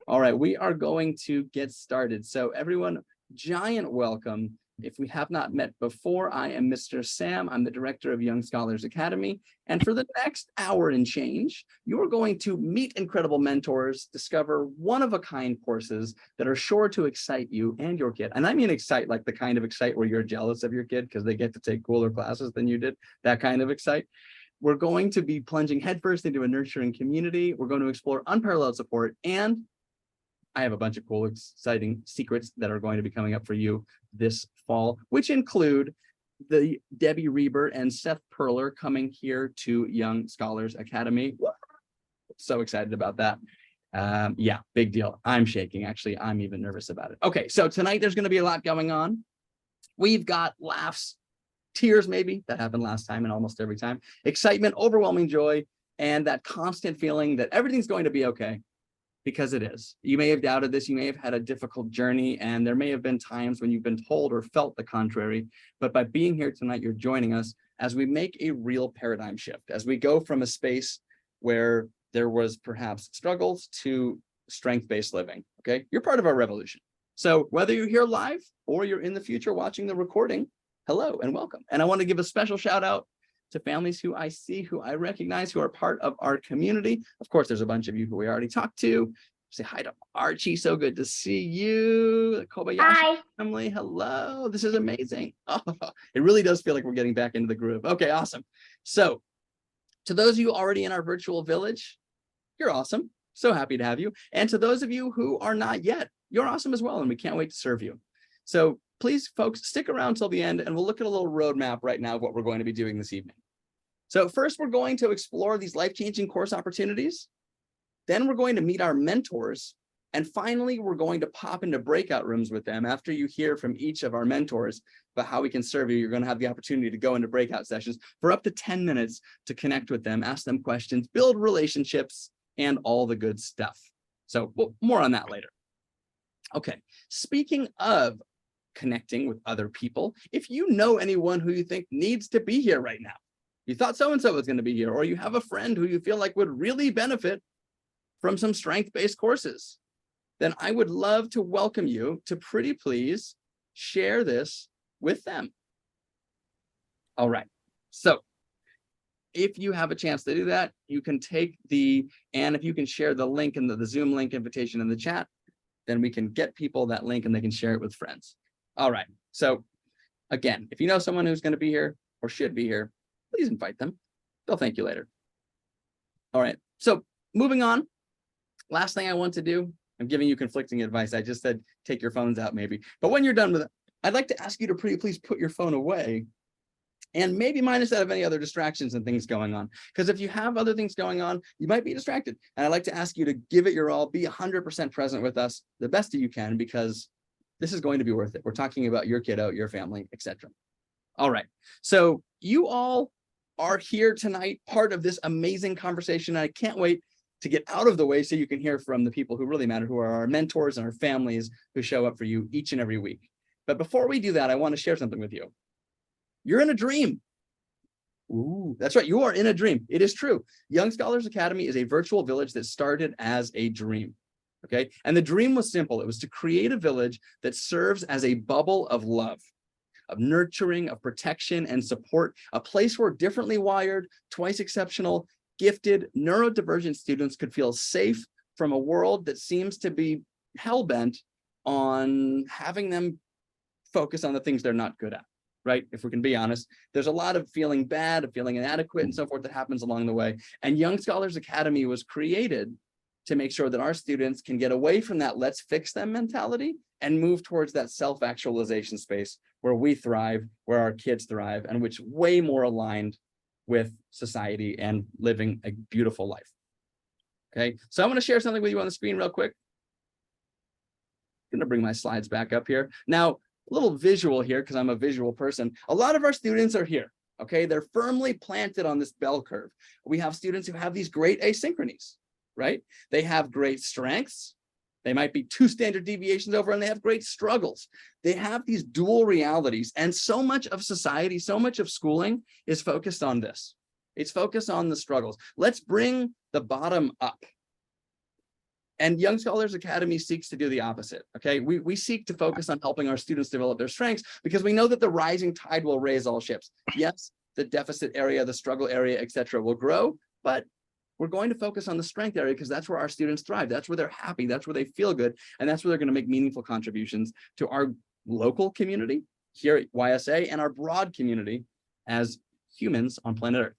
All right, we are going to get started. So everyone, giant welcome. If we have not met before, I am Mr. Sam. I'm the director of Young Scholars Academy. And for the next hour and change, you are going to meet incredible mentors, discover one-of-a-kind courses that are sure to excite you and your kid. And I mean excite, like the kind of excite where you're jealous of your kid because they get to take cooler classes than you did, that kind of excite. We're going to be plunging headfirst into a nurturing community. We're going to explore unparalleled support, and I have a bunch of cool, exciting secrets that are going to be coming up for you this fall, which include the Debbie Reber and Seth Perler coming here to Young Scholars Academy. So excited about that. Yeah, big deal. I'm shaking. Actually, I'm even nervous about it. Okay, so tonight there's going to be a lot going on. We've got laughs, tears maybe, that happened last time and almost every time, excitement, overwhelming joy, and that constant feeling that everything's going to be okay. Because it is. You may have doubted this, you may have had a difficult journey, and there may have been times when you've been told or felt the contrary, but by being here tonight, you're joining us as we make a real paradigm shift, as we go from a space where there was perhaps struggles to strength-based living, okay? You're part of our revolution. So whether you're here live or you're in the future watching the recording, hello and welcome. And I want to give a special shout out to families who I see, who I recognize, who are part of our community. Of course, there's a bunch of you who we already talked to. Say hi to Archie, so good to see you. The Kobayashi Hi. family, hello. This is amazing. Oh, it really does feel like we're getting back into the groove. Okay, awesome. So to those of you already in our virtual village, you're awesome. So happy to have you. And to those of you who are not yet, you're awesome as well, and we can't wait to serve you. So please, folks, stick around till the end, and we'll look at a little roadmap right now of what we're going to be doing this evening. So first, we're going to explore these life-changing course opportunities. Then we're going to meet our mentors. And finally, we're going to pop into breakout rooms with them. After you hear from each of our mentors about how we can serve you, you're going to have the opportunity to go into breakout sessions for up to 10 minutes to connect with them, ask them questions, build relationships, and all the good stuff. So more on that later. Okay, speaking of connecting with other people, if you know anyone who you think needs to be here right now, you thought so-and-so was going to be here, or you have a friend who you feel like would really benefit from some strength-based courses, then I would love to welcome you to pretty please share this with them. All right, so if you have a chance to do that, you can take and if you can share the link and the Zoom link invitation in the chat, then we can get people that link and they can share it with friends. All right, so again, if you know someone who's going to be here or should be here, please invite them. They'll thank you later. All right, so moving on. Last thing I want to do, I'm giving you conflicting advice. I just said, take your phones out maybe. But when you're done with it, I'd like to ask you to pretty please put your phone away and maybe minus that of any other distractions and things going on. Because if you have other things going on, you might be distracted. And I'd like to ask you to give it your all, be 100% present with us the best that you can, because this is going to be worth it. We're talking about your kiddo, your family, etc. All right, so you all are here tonight, part of this amazing conversation. I can't wait to get out of the way so you can hear from the people who really matter, who are our mentors and our families who show up for you each and every week. But before we do that, I want to share something with you. You're in a dream. Ooh, that's right, you are in a dream. It is true. Young Scholars Academy is a virtual village that started as a dream. Okay, and the dream was simple. It was to create a village that serves as a bubble of love, of nurturing, of protection and support, a place where differently wired, twice exceptional, gifted, neurodivergent students could feel safe from a world that seems to be hell-bent on having them focus on the things they're not good at, right? If we can be honest, there's a lot of feeling bad, of feeling inadequate and so forth that happens along the way. And Young Scholars Academy was created to make sure that our students can get away from that let's fix them mentality and move towards that self-actualization space where we thrive, where our kids thrive, and which way more aligned with society and living a beautiful life. Okay, so I'm going to share something with you on the screen real quick. I'm going to bring my slides back up here. Now, a little visual here because I'm a visual person. A lot of our students are here. Okay, they're firmly planted on this bell curve. We have students who have these great asynchronies, right? They have great strengths. They might be 2 standard deviations over, and they have great struggles. They have these dual realities, and so much of society, so much of schooling is focused on this. It's focused on the struggles. Let's bring the bottom up. And Young Scholars Academy seeks to do the opposite, okay? We seek to focus on helping our students develop their strengths because we know that the rising tide will raise all ships. Yes, the deficit area, the struggle area, et cetera, will grow, but we're going to focus on the strength area because that's where our students thrive. That's where they're happy. That's where they feel good. And that's where they're going to make meaningful contributions to our local community here at YSA and our broad community as humans on planet Earth.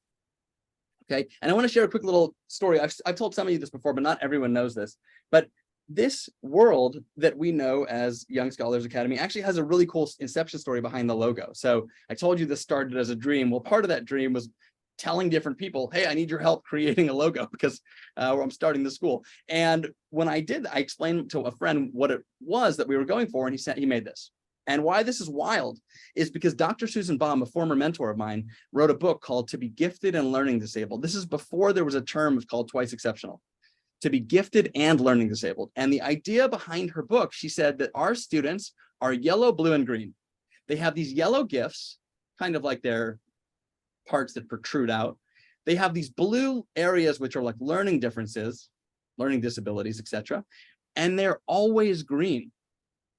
Okay, and I want to share a quick little story. I've told some of you this before, but not everyone knows this. But this world that we know as Young Scholars Academy actually has a really cool inception story behind the logo. So I told you this started as a dream. Well, part of that dream was telling different people, hey, I need your help creating a logo because I'm starting the school. And when I did, I explained to a friend what it was that we were going for, and he made this. And why this is wild is because Dr. Susan Baum, a former mentor of mine, wrote a book called To Be Gifted and Learning Disabled. This is before there was a term called Twice Exceptional. To be gifted and learning disabled. And the idea behind her book, she said that our students are yellow, blue, and green. They have these yellow gifts, kind of like their parts that protrude out. They have these blue areas, which are like learning differences, learning disabilities, etc. And they're always green.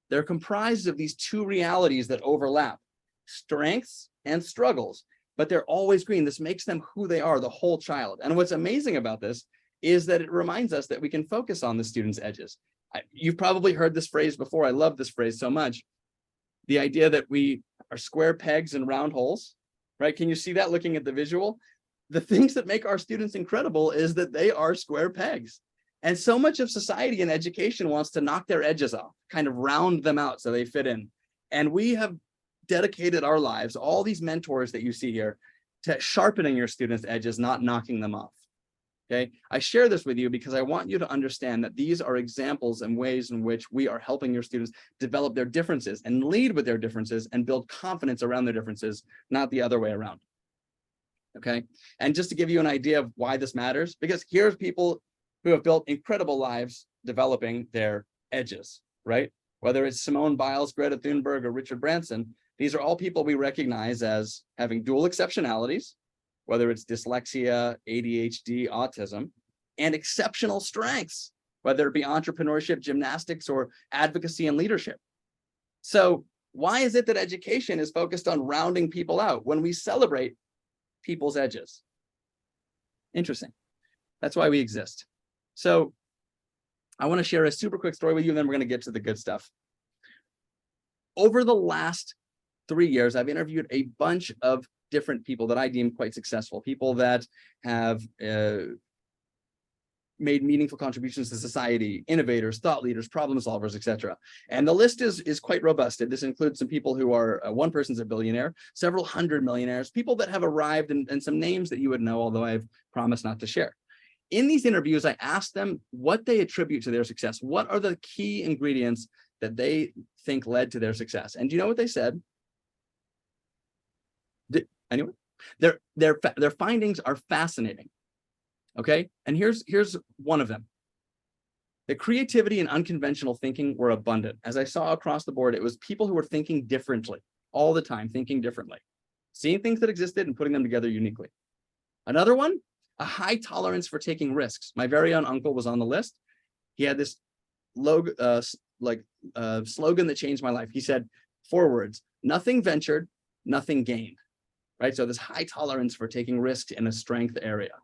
They're comprised of these two realities that overlap, strengths and struggles, but they're always green. This makes them who they are, the whole child. And what's amazing about this is that it reminds us that we can focus on the student's edges. You've probably heard this phrase before. I love this phrase so much. The idea that we are square pegs and round holes, right? Can you see that looking at the visual? The things that make our students incredible is that they are square pegs. And so much of society and education wants to knock their edges off, kind of round them out so they fit in. And we have dedicated our lives, all these mentors that you see here, to sharpening your students' edges, not knocking them off. Okay, I share this with you because I want you to understand that these are examples and ways in which we are helping your students develop their differences and lead with their differences and build confidence around their differences, not the other way around. Okay, and just to give you an idea of why this matters, because here's people who have built incredible lives developing their edges, right? Whether it's Simone Biles, Greta Thunberg, or Richard Branson, these are all people we recognize as having dual exceptionalities, whether it's dyslexia, ADHD, autism, and exceptional strengths, whether it be entrepreneurship, gymnastics, or advocacy and leadership. So why is it that education is focused on rounding people out when we celebrate people's edges? Interesting. That's why we exist. So I want to share a super quick story with you, and then we're going to get to the good stuff. Over the last 3 years, I've interviewed a bunch of different people that I deem quite successful, people that have made meaningful contributions to society, innovators, thought leaders, problem solvers, etc. And the list is quite robust. This includes some people who are, one person's a billionaire, several hundred millionaires, people that have arrived, and some names that you would know, although I've promised not to share. In these interviews, I asked them what they attribute to their success. What are the key ingredients that they think led to their success? And do you know what they said? Anyway, their findings are fascinating. Okay, and here's one of them. The creativity and unconventional thinking were abundant. As I saw across the board, it was people who were thinking differently all the time, thinking differently, seeing things that existed and putting them together uniquely. Another one, a high tolerance for taking risks. My very own uncle was on the list. He had this slogan that changed my life. He said 4 words: nothing ventured, nothing gained. Right? So this high tolerance for taking risks in a strength area.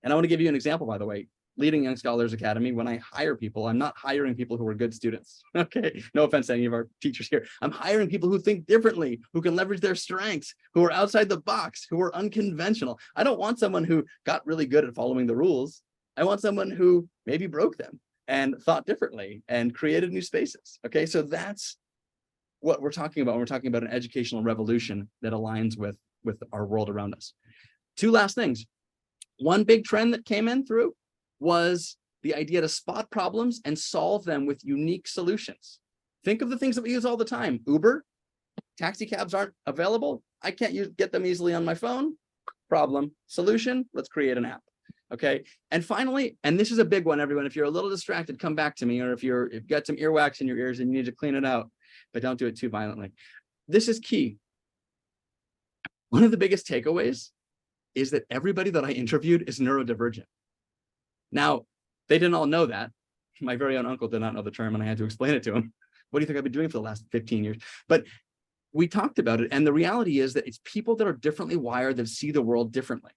And I want to give you an example, by the way. Leading Young Scholars Academy, when I hire people, I'm not hiring people who are good students. Okay, no offense to any of our teachers here. I'm hiring people who think differently, who can leverage their strengths, who are outside the box, who are unconventional. I don't want someone who got really good at following the rules. I want someone who maybe broke them and thought differently and created new spaces. Okay, so that's what we're talking about when we're talking about an educational revolution that aligns with our world around us. 2 last things. One big trend that came in through was the idea to spot problems and solve them with unique solutions. Think of the things that we use all the time. Uber, taxi cabs aren't available. I can't get them easily on my phone. Problem, solution, let's create an app. Okay, and finally, and this is a big one, everyone, if you're a little distracted, come back to me, or if you've got some earwax in your ears and you need to clean it out, but don't do it too violently. This is key. One of the biggest takeaways is that everybody that I interviewed is neurodivergent. Now, they didn't all know that, My very own uncle did not know the term, and I had to explain it to him. What do you think I've been doing for the last 15 years? But we talked about it, and the reality is that it's people that are differently wired that see the world differently.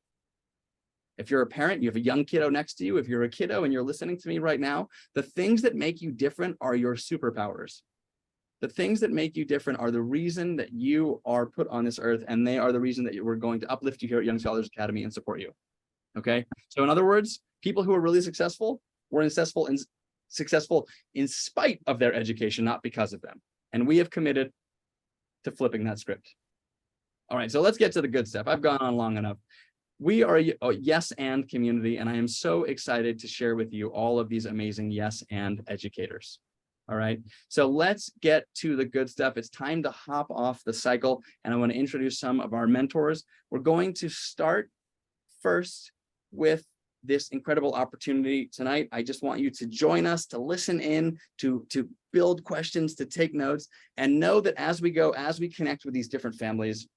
If you're a parent, you have a young kiddo next to you. If you're a kiddo and you're listening to me right now, the things that make you different are your superpowers. The things that make you different are the reason that you are put on this earth, and they are the reason that we're going to uplift you here at Young Scholars Academy and support you. Okay. So in other words, people who are really successful were successful in spite of their education, not because of them. And we have committed to flipping that script. All right, so let's get to the good stuff. I've gone on long enough. We are a yes and community, and I am so excited to share with you all of these amazing yes and educators. All right, so let's get to the good stuff. It's time to hop off the cycle, and I want to introduce some of our mentors. We're going to start first with this incredible opportunity tonight. I just want you to join us, to listen in, to build questions, to take notes, and know that as we go, as we connect with these different families,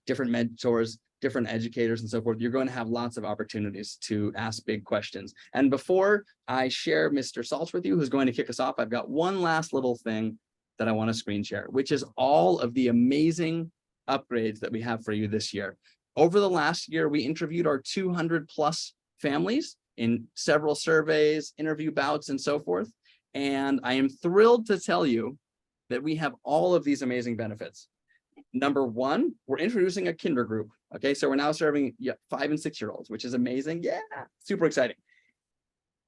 different mentors, different educators, and so forth, you're going to have lots of opportunities to ask big questions. And before I share Mr. Saltz with you, who's going to kick us off, I've got one last little thing that I want to screen share, which is all of the amazing upgrades that we have for you this year. Over the last year, we interviewed our 200 plus families in several surveys, interview bouts, and so forth. And I am thrilled to tell you that we have all of these amazing benefits. Number one, we're introducing a kinder group. Okay, so we're now serving 5 and 6 year olds, which is amazing. Yeah, super exciting.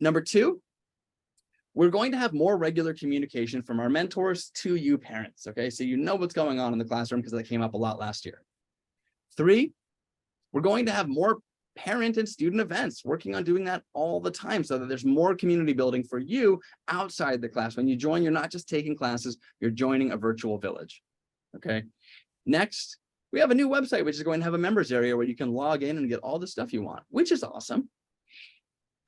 Number two, we're going to have more regular communication from our mentors to you parents. Okay, so you know what's going on in the classroom because that came up a lot last year. 3, we're going to have more parent and student events, working on doing that all the time so that there's more community building for you outside the class. When you join, you're not just taking classes, you're joining a virtual village. Okay. Next, we have a new website, which is going to have a members area where you can log in and get all the stuff you want, which is awesome.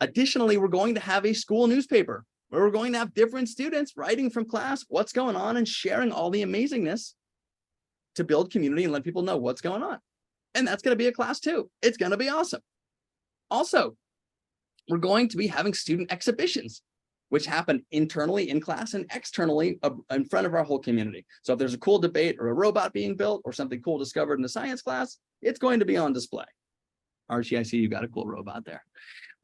Additionally, we're going to have a school newspaper where we're going to have different students writing from class what's going on and sharing all the amazingness to build community and let people know what's going on. And that's going to be a class too. It's going to be awesome. Also, we're going to be having student exhibitions, which happen internally in class and externally in front of our whole community. So if there's a cool debate or a robot being built or something cool discovered in a science class, it's going to be on display. Archie, I see you got a cool robot there.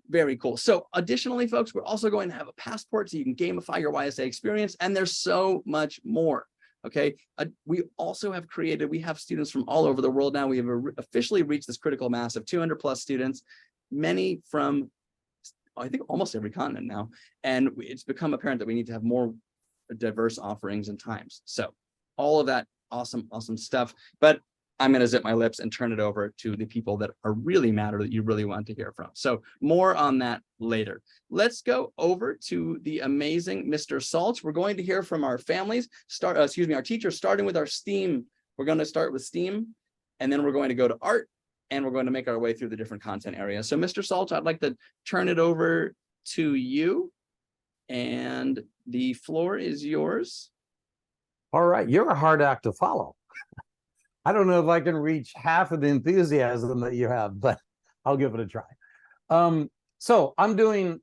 Very cool. So additionally, folks, we're also going to have a passport so you can gamify your YSA experience, and there's so much more. Okay, we also have created, we have students from all over the world now. We have officially reached this critical mass of 200 plus students, many from, I think, almost every continent now. And it's become apparent that we need to have more diverse offerings and times. So all of that awesome, awesome stuff. But I'm going to zip my lips and turn it over to the people that are really matter, that you really want to hear from. So more on that later. Let's go over to the amazing Mr. Saltz. We're going to hear from our families, our teachers, starting with our STEAM. We're going to start with STEAM, and then we're going to go to art, and we're going to make our way through the different content areas. So Mr. Saltz, I'd like to turn it over to you, and the floor is yours. All right, you're a hard act to follow. I don't know if I can reach half of the enthusiasm that you have, but I'll give it a try. So I'm doing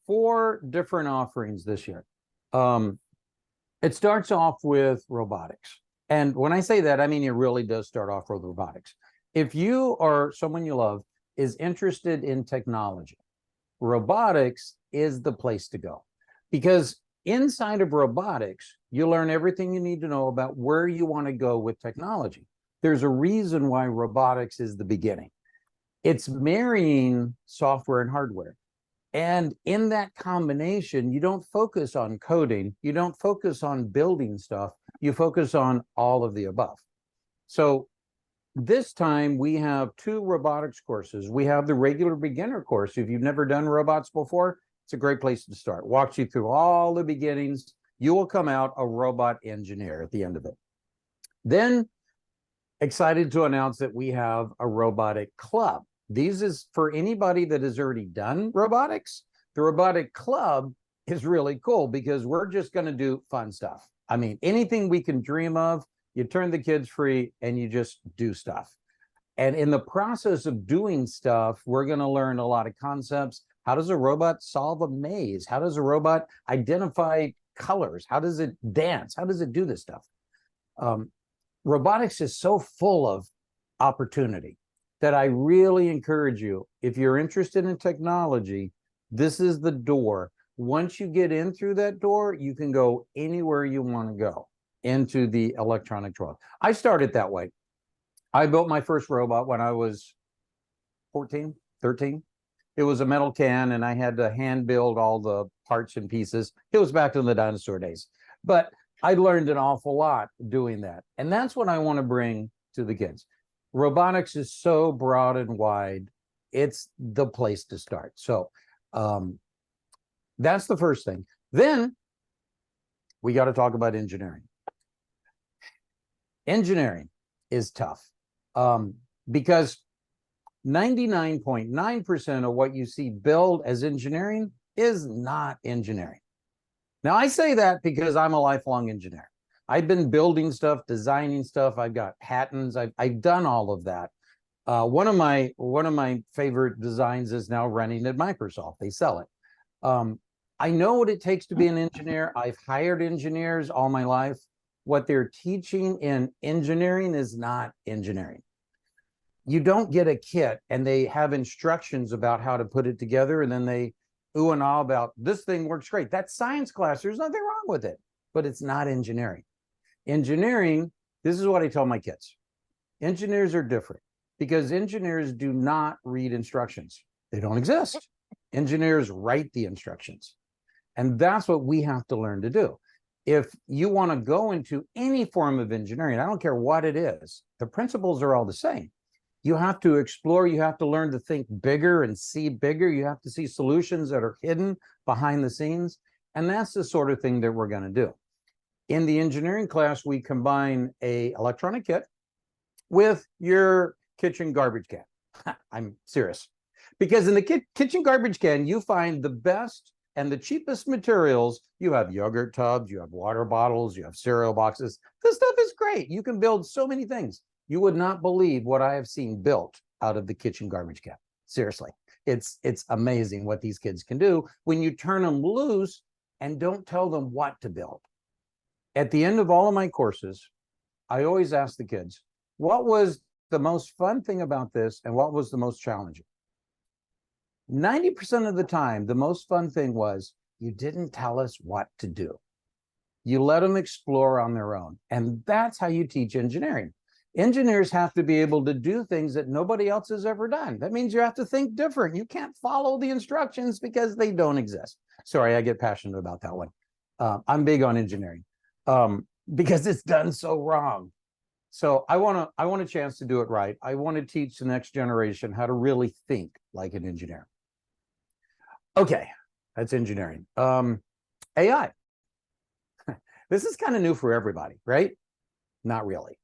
4 different offerings this year. It starts off with robotics. And when I say that, I mean, it really does start off with robotics. If you or someone you love is interested in technology, robotics is the place to go. Because inside of robotics, you learn everything you need to know about where you want to go with technology. There's a reason why robotics is the beginning. It's marrying software and hardware. And in that combination, you don't focus on coding, you don't focus on building stuff, you focus on all of the above. So this time we have 2 robotics courses. We have the regular beginner course. If you've never done robots before, it's a great place to start. Walks you through all the beginnings. You will come out a robot engineer at the end of it. Then, excited to announce that we have a robotic club. This is for anybody that has already done robotics. The robotic club is really cool because we're just going to do fun stuff. I mean, anything we can dream of, you turn the kids free and you just do stuff. And in the process of doing stuff, we're going to learn a lot of concepts, How does a robot solve a maze? How does a robot identify colors? How does it dance? How does it do this stuff? Robotics is so full of opportunity that I really encourage you, if you're interested in technology, this is the door. Once you get in through that door, you can go anywhere you want to go into the electronics world. I started that way. I built my first robot when I was 14, 13. It was a metal can, and I had to hand build all the parts and pieces. It was back in the dinosaur days. But I learned an awful lot doing that. And that's what I want to bring to the kids. Robotics is so broad and wide. It's the place to start. So that's the first thing. Then we got to talk about engineering. Engineering is tough because 99.9% of what you see billed as engineering is not engineering. Now, I say that because I'm a lifelong engineer. I've been building stuff, designing stuff. I've got patents. I've done all of that. One of my favorite designs is now running at Microsoft. They sell it. I know what it takes to be an engineer. I've hired engineers all my life. What they're teaching in engineering is not engineering. You don't get a kit and they have instructions about how to put it together, and then they ooh and ah about this thing works great. That's science class. There's nothing wrong with it, but it's not engineering. Engineering, this is what I tell my kids. Engineers are different because engineers do not read instructions. They don't exist. Engineers write the instructions. And that's what we have to learn to do. If you want to go into any form of engineering, I don't care what it is, the principles are all the same. You have to explore, you have to learn to think bigger and see bigger. You have to see solutions that are hidden behind the scenes. And that's the sort of thing that we're going to do. In the engineering class, we combine an electronic kit with your kitchen garbage can. I'm serious. Because in the kitchen garbage can, you find the best and the cheapest materials. You have yogurt tubs, you have water bottles, you have cereal boxes. This stuff is great. You can build so many things. You would not believe what I have seen built out of the kitchen garbage can. Seriously, it's amazing what these kids can do when you turn them loose and don't tell them what to build. At the end of all of my courses, I always ask the kids, what was the most fun thing about this and what was the most challenging? 90% of the time, the most fun thing was you didn't tell us what to do. You let them explore on their own. And that's how you teach engineering. Engineers have to be able to do things that nobody else has ever done. That means you have to think different. You can't follow the instructions because they don't exist. Sorry, I get passionate about that one. I'm big on engineering because it's done so wrong. So I want a chance to do it right. I want to teach the next generation how to really think like an engineer. Okay, that's engineering. AI. This is kind of new for everybody, right? Not really.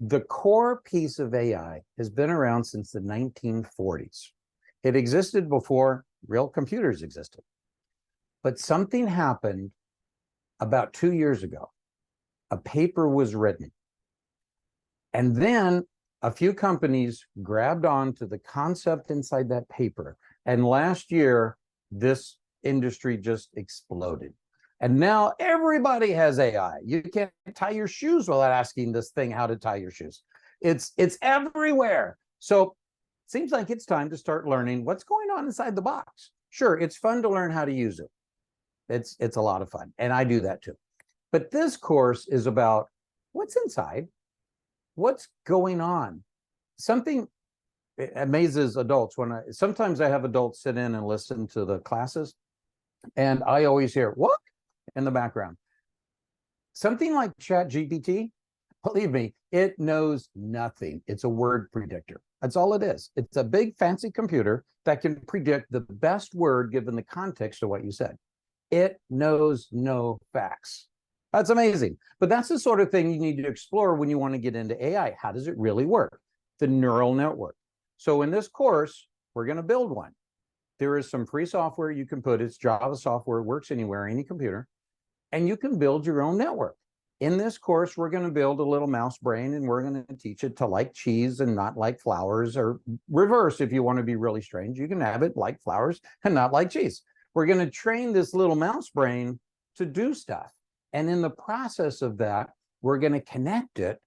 The core piece of AI has been around since the 1940s. It existed before real computers existed. But something happened about 2 years ago. A paper was written. And then a few companies grabbed on to the concept inside that paper. And last year, this industry just exploded. And now everybody has AI. You can't tie your shoes without asking this thing how to tie your shoes. It's everywhere. So it seems like it's time to start learning what's going on inside the box. Sure, it's fun to learn how to use it. It's a lot of fun. And I do that too. But this course is about what's inside, what's going on. Something amazes adults when sometimes I have adults sit in and listen to the classes, and I always hear, what? In the background. Something like ChatGPT, believe me, it knows nothing. It's a word predictor. That's all it is. It's a big fancy computer that can predict the best word given the context of what you said. It knows no facts. That's amazing. But that's the sort of thing you need to explore when you want to get into AI. How does it really work? The neural network. So in this course, we're going to build one. There is some free software you can put. It's Java software. It works anywhere, any computer. And you can build your own network. in this course, we're going to build a little mouse brain, and we're going to teach it to like cheese and not like flowers, or reverse. If you want to be really strange, you can have it like flowers and not like cheese. We're going to train this little mouse brain to do stuff. And in the process of that, we're going to connect it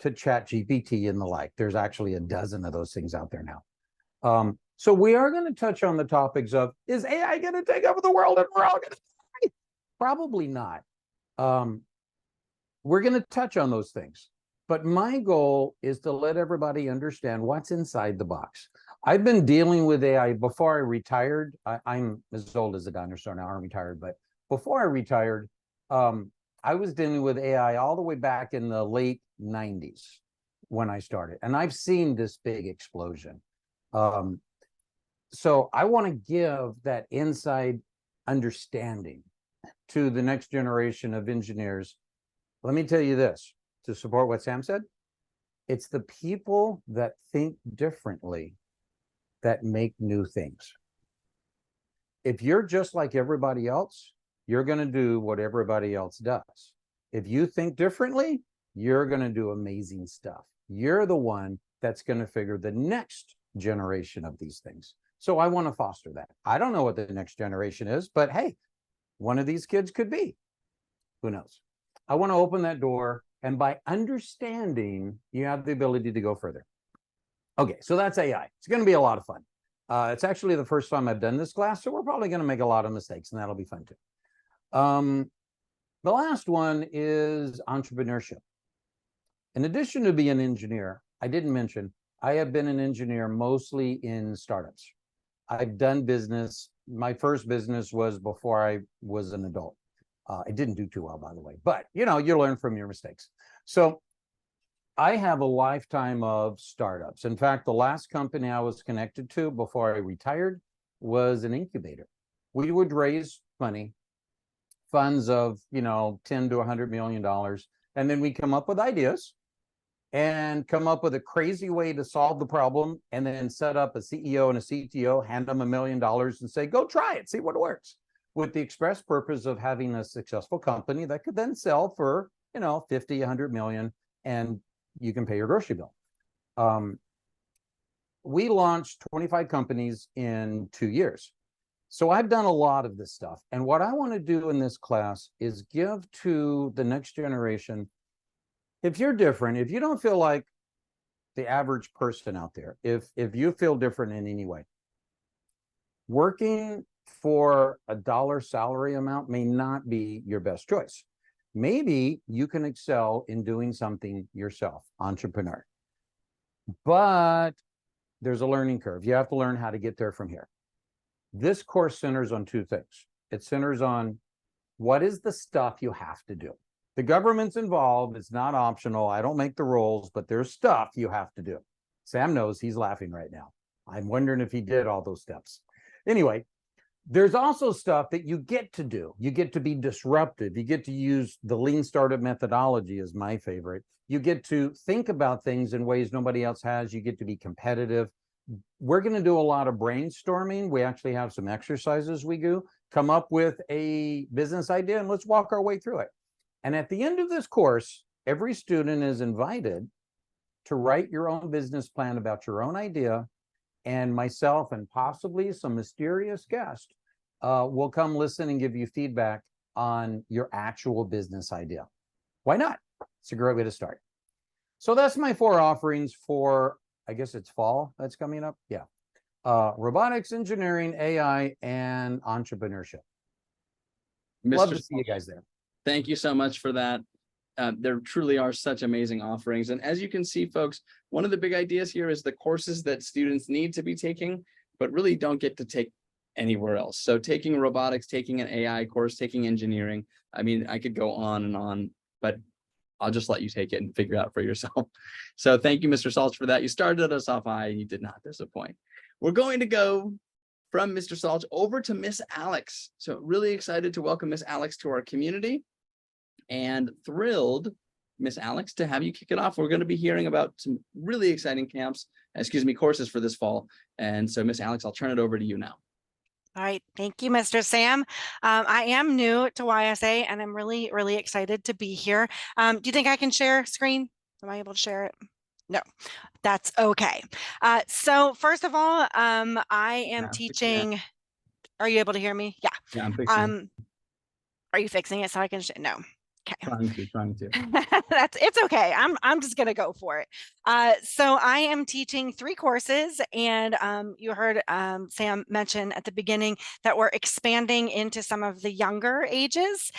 to ChatGPT and the like. There's actually a dozen of those things out there now. So we are going to touch on the topics of, is AI going to take over the world and we're all going to die? Probably not. We're going to touch on those things. But my goal is to let everybody understand what's inside the box. I've been dealing with AI before I retired. I'm as old as a dinosaur now. I'm retired. But before I retired, I was dealing with AI all the way back in the late 90s when I started. And I've seen this big explosion. So I want to give that inside understanding to the next generation of engineers. Let me tell you this, to support what Sam said, it's the people that think differently that make new things. If you're just like everybody else, you're going to do what everybody else does. If you think differently, you're going to do amazing stuff. You're the one that's going to figure the next generation of these things. So I want to foster that. I don't know what the next generation is, but hey, one of these kids could be. Who knows? I want to open that door, and by understanding, you have the ability to go further. Okay, so that's AI. It's going to be a lot of fun. It's actually the first time I've done this class, so we're probably going to make a lot of mistakes, and that'll be fun too. The last one is entrepreneurship. In addition to being an engineer, I didn't mention, I have been an engineer mostly in startups. I've done business. My first business was before I was an adult. I didn't do too well, by the way, but you know, you learn from your mistakes. So I have a lifetime of startups. In fact, the last company I was connected to before I retired was an incubator. We would raise money, funds of, you know, $10 to $100 million. And then we come up with ideas and come up with a crazy way to solve the problem, and then set up a CEO and a CTO, hand them $1 million and say, go try it, see what works, with the express purpose of having a successful company that could then sell for, you know, 50, 100 million, and you can pay your grocery bill. We launched 25 companies in 2 years. So I've done a lot of this stuff. And what I want to do in this class is give to the next generation, if you're different, if you don't feel like the average person out there, if you feel different in any way, working for a dollar salary amount may not be your best choice. Maybe you can excel in doing something yourself, entrepreneur. But there's a learning curve. You have to learn how to get there from here. This course centers on two things. It centers on what is the stuff you have to do. The government's involved. It's not optional. I don't make the rules, but there's stuff you have to do. Sam knows, he's laughing right now. I'm wondering if he did all those steps. Anyway, there's also stuff that you get to do. You get to be disruptive. You get to use the lean startup methodology, is my favorite. You get to think about things in ways nobody else has. You get to be competitive. We're going to do a lot of brainstorming. We actually have some exercises we do. Come up with a business idea and let's walk our way through it. And at the end of this course, every student is invited to write your own business plan about your own idea, and myself and possibly some mysterious guest will come listen and give you feedback on your actual business idea. Why not? It's a great way to start. So that's my 4 offerings for, I guess it's fall that's coming up. Yeah. Robotics, engineering, AI, and entrepreneurship. Love to see you guys there. Thank you so much for that. There truly are such amazing offerings. And as you can see, folks, one of the big ideas here is the courses that students need to be taking, but really don't get to take anywhere else. So taking robotics, taking an AI course, taking engineering. I mean, I could go on and on, but I'll just let you take it and figure it out for yourself. So thank you, Mr. Salch, for that. You started us off high and you did not disappoint. We're going to go from Mr. Salch over to Miss Alex. So really excited to welcome Miss Alex to our community. And thrilled, Miss Alex, to have you kick it off. We're going to be hearing about some really exciting courses for this fall. And so, Miss Alex, I'll turn it over to you now. All right. Thank you, Mr. Sam. I am new to YSA and I'm really, really excited to be here. Do you think I can share screen? Am I able to share it? No, that's okay. So first of all, I am Yeah, I'm fixing that. teaching. Are you able to hear me? Yeah. Yeah, I'm fixing it. Are you fixing it so I can no. Okay. Trying to. It's okay. I'm just gonna go for it. So I am teaching 3 courses, and you heard Sam mention at the beginning that we're expanding into some of the younger ages.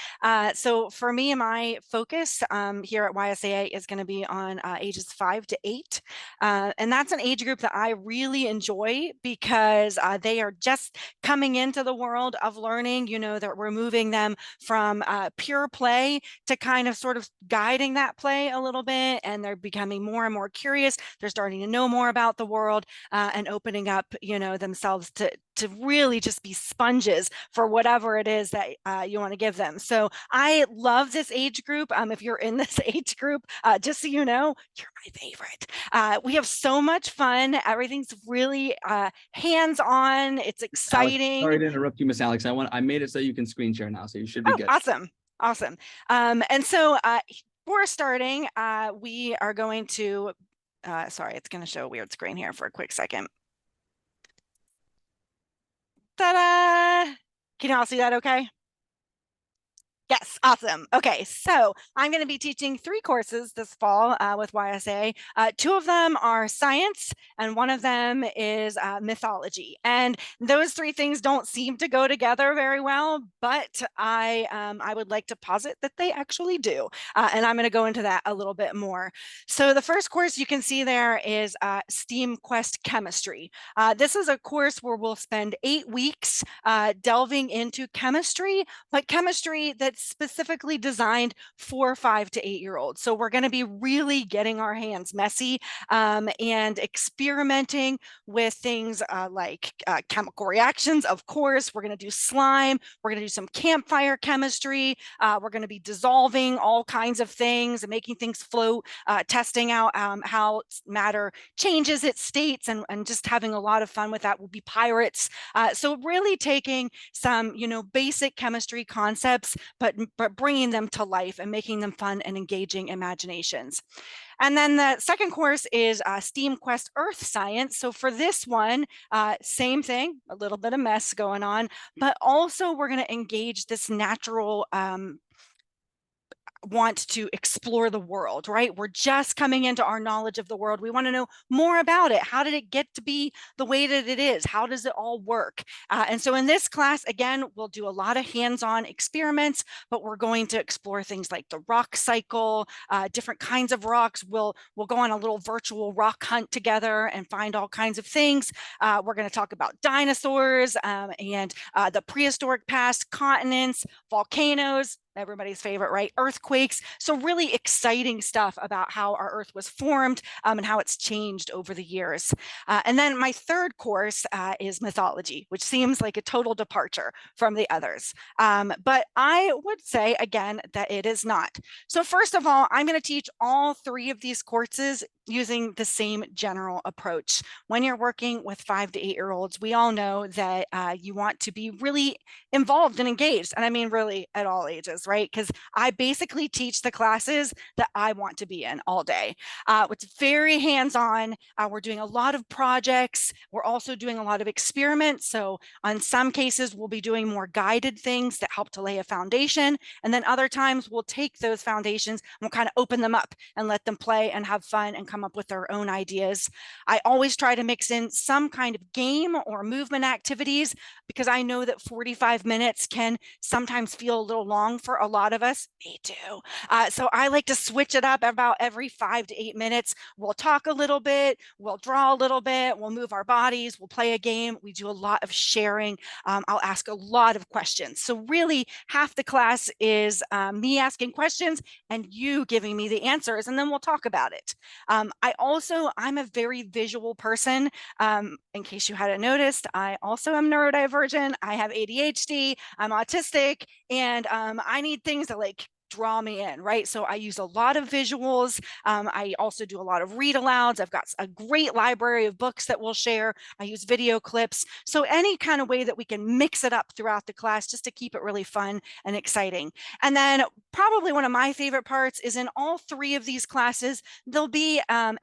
So for me, my focus here at YSAA is going to be on ages 5 to 8, and that's an age group that I really enjoy because they are just coming into the world of learning. You know, that we're moving them from pure play to kind of sort of guiding that play a little bit, and they're becoming more and more curious. They're starting to know more about the world and opening up, you know, themselves to really just be sponges for whatever it is that you want to give them. So I love this age group. If you're in this age group, just so you know, you're my favorite. We have so much fun. Everything's really hands-on. It's Alex, exciting. sorry to interrupt you, Miss Alex. I made it so you can screen share now, so you should be good. Awesome. Awesome. And so for starting, we are going to, sorry, it's going to show a weird screen here for a quick second. Ta-da! Can you all see that okay? Yes, awesome. Okay, so I'm going to be teaching 3 courses this fall with YSA. 2 of them are science, and 1 of them is mythology. And those 3 things don't seem to go together very well, but I would like to posit that they actually do. And I'm going to go into that a little bit more. So the first course you can see there is STEAM Quest Chemistry. This is a course where we'll spend 8 weeks delving into chemistry, but chemistry that's specifically designed for 5 to 8-year-olds. So we're going to be really getting our hands messy and experimenting with things like chemical reactions. Of course, we're going to do slime. We're going to do some campfire chemistry. We're going to be dissolving all kinds of things and making things float, testing out how matter changes its states, and just having a lot of fun with that. We'll be pirates. So really taking some, you know, basic chemistry concepts, but bringing them to life and making them fun and engaging imaginations. And then the second course is STEAM Quest Earth Science. So for this one, same thing, a little bit of mess going on, but also we're going to engage this natural want to explore the world, right? We're just coming into our knowledge of the world. We want to know more about it. How did it get to be the way that it is? How does it all work? And so in this class, again, we'll do a lot of hands-on experiments, but we're going to explore things like the rock cycle, different kinds of rocks. We'll go on a little virtual rock hunt together and find all kinds of things. We're going to talk about dinosaurs and the prehistoric past, continents, volcanoes, everybody's favorite, right? Earthquakes. So really exciting stuff about how our Earth was formed and how it's changed over the years. And then my third course is mythology, which seems like a total departure from the others. But I would say, again, that it is not. So first of all, I'm going to teach all 3 of these courses using the same general approach. When you're working with 5 to 8-year-olds, we all know that you want to be really involved and engaged. And I mean, really at all ages, right? Because I basically teach the classes that I want to be in all day. It's very hands-on. We're doing a lot of projects. We're also doing a lot of experiments. So on some cases, we'll be doing more guided things that help to lay a foundation. And then other times we'll take those foundations and we'll kind of open them up and let them play and have fun and come up with their own ideas. I always try to mix in some kind of game or movement activities because I know that 45 minutes can sometimes feel a little long for a lot of us. Me too. So I like to switch it up about every 5 to 8 minutes. We'll talk a little bit, we'll draw a little bit, we'll move our bodies, we'll play a game. We do a lot of sharing. I'll ask a lot of questions. So really half the class is me asking questions and you giving me the answers, and then we'll talk about it. I'm a very visual person. In case you hadn't noticed, I also am neurodivergent. I have ADHD, I'm autistic, and I need things that like draw me in, right? So I use a lot of visuals. I also do a lot of read alouds. I've got a great library of books that we'll share. I use video clips. So any kind of way that we can mix it up throughout the class just to keep it really fun and exciting. And then probably one of my favorite parts is in all three of these classes, there'll be a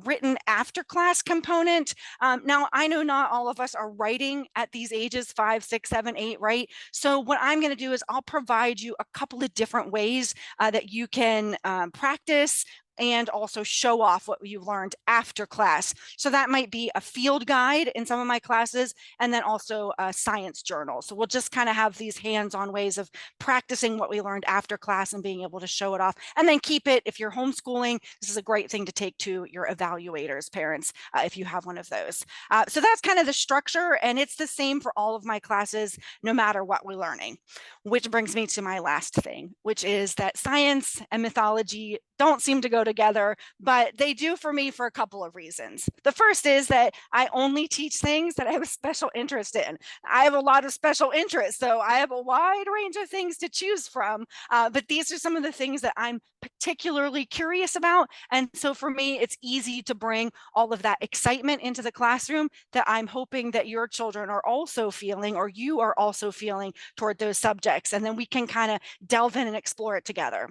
written after class component. Now, I know not all of us are writing at these ages, 5, 6, 7, 8, right? So what I'm going to do is I'll provide you a couple of different ways that you can practice and also show off what you've learned after class. So that might be a field guide in some of my classes, and then also a science journal. So we'll just kind of have these hands-on ways of practicing what we learned after class and being able to show it off, and then keep it, if you're homeschooling, this is a great thing to take to your evaluators, parents, if you have one of those. So that's kind of the structure, and it's the same for all of my classes, no matter what we're learning. Which brings me to my last thing, which is that science and mythology don't seem to go together, but they do for me for a couple of reasons. The first is that I only teach things that I have a special interest in. I have a lot of special interests, so I have a wide range of things to choose from, but these are some of the things that I'm particularly curious about. And so for me, it's easy to bring all of that excitement into the classroom that I'm hoping that your children are also feeling, or you are also feeling toward those subjects. And then we can kind of delve in and explore it together.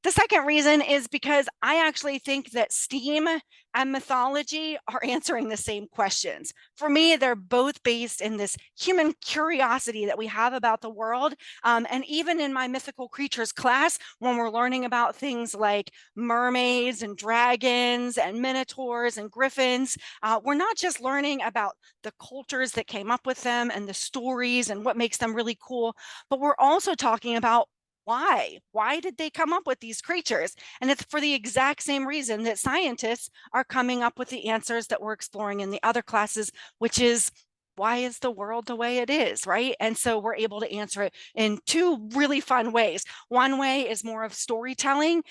The second reason is because I actually think that STEAM and mythology are answering the same questions. For me, they're both based in this human curiosity that we have about the world. And even in my mythical creatures class, when we're learning about things like mermaids and dragons and minotaurs and griffins, we're not just learning about the cultures that came up with them and the stories and what makes them really cool, but we're also talking about why did they come up with these creatures? And it's for the exact same reason that scientists are coming up with the answers that we're exploring in the other classes, which is, why is the world the way it is, right? And so we're able to answer it in two really fun ways. One way is more of storytelling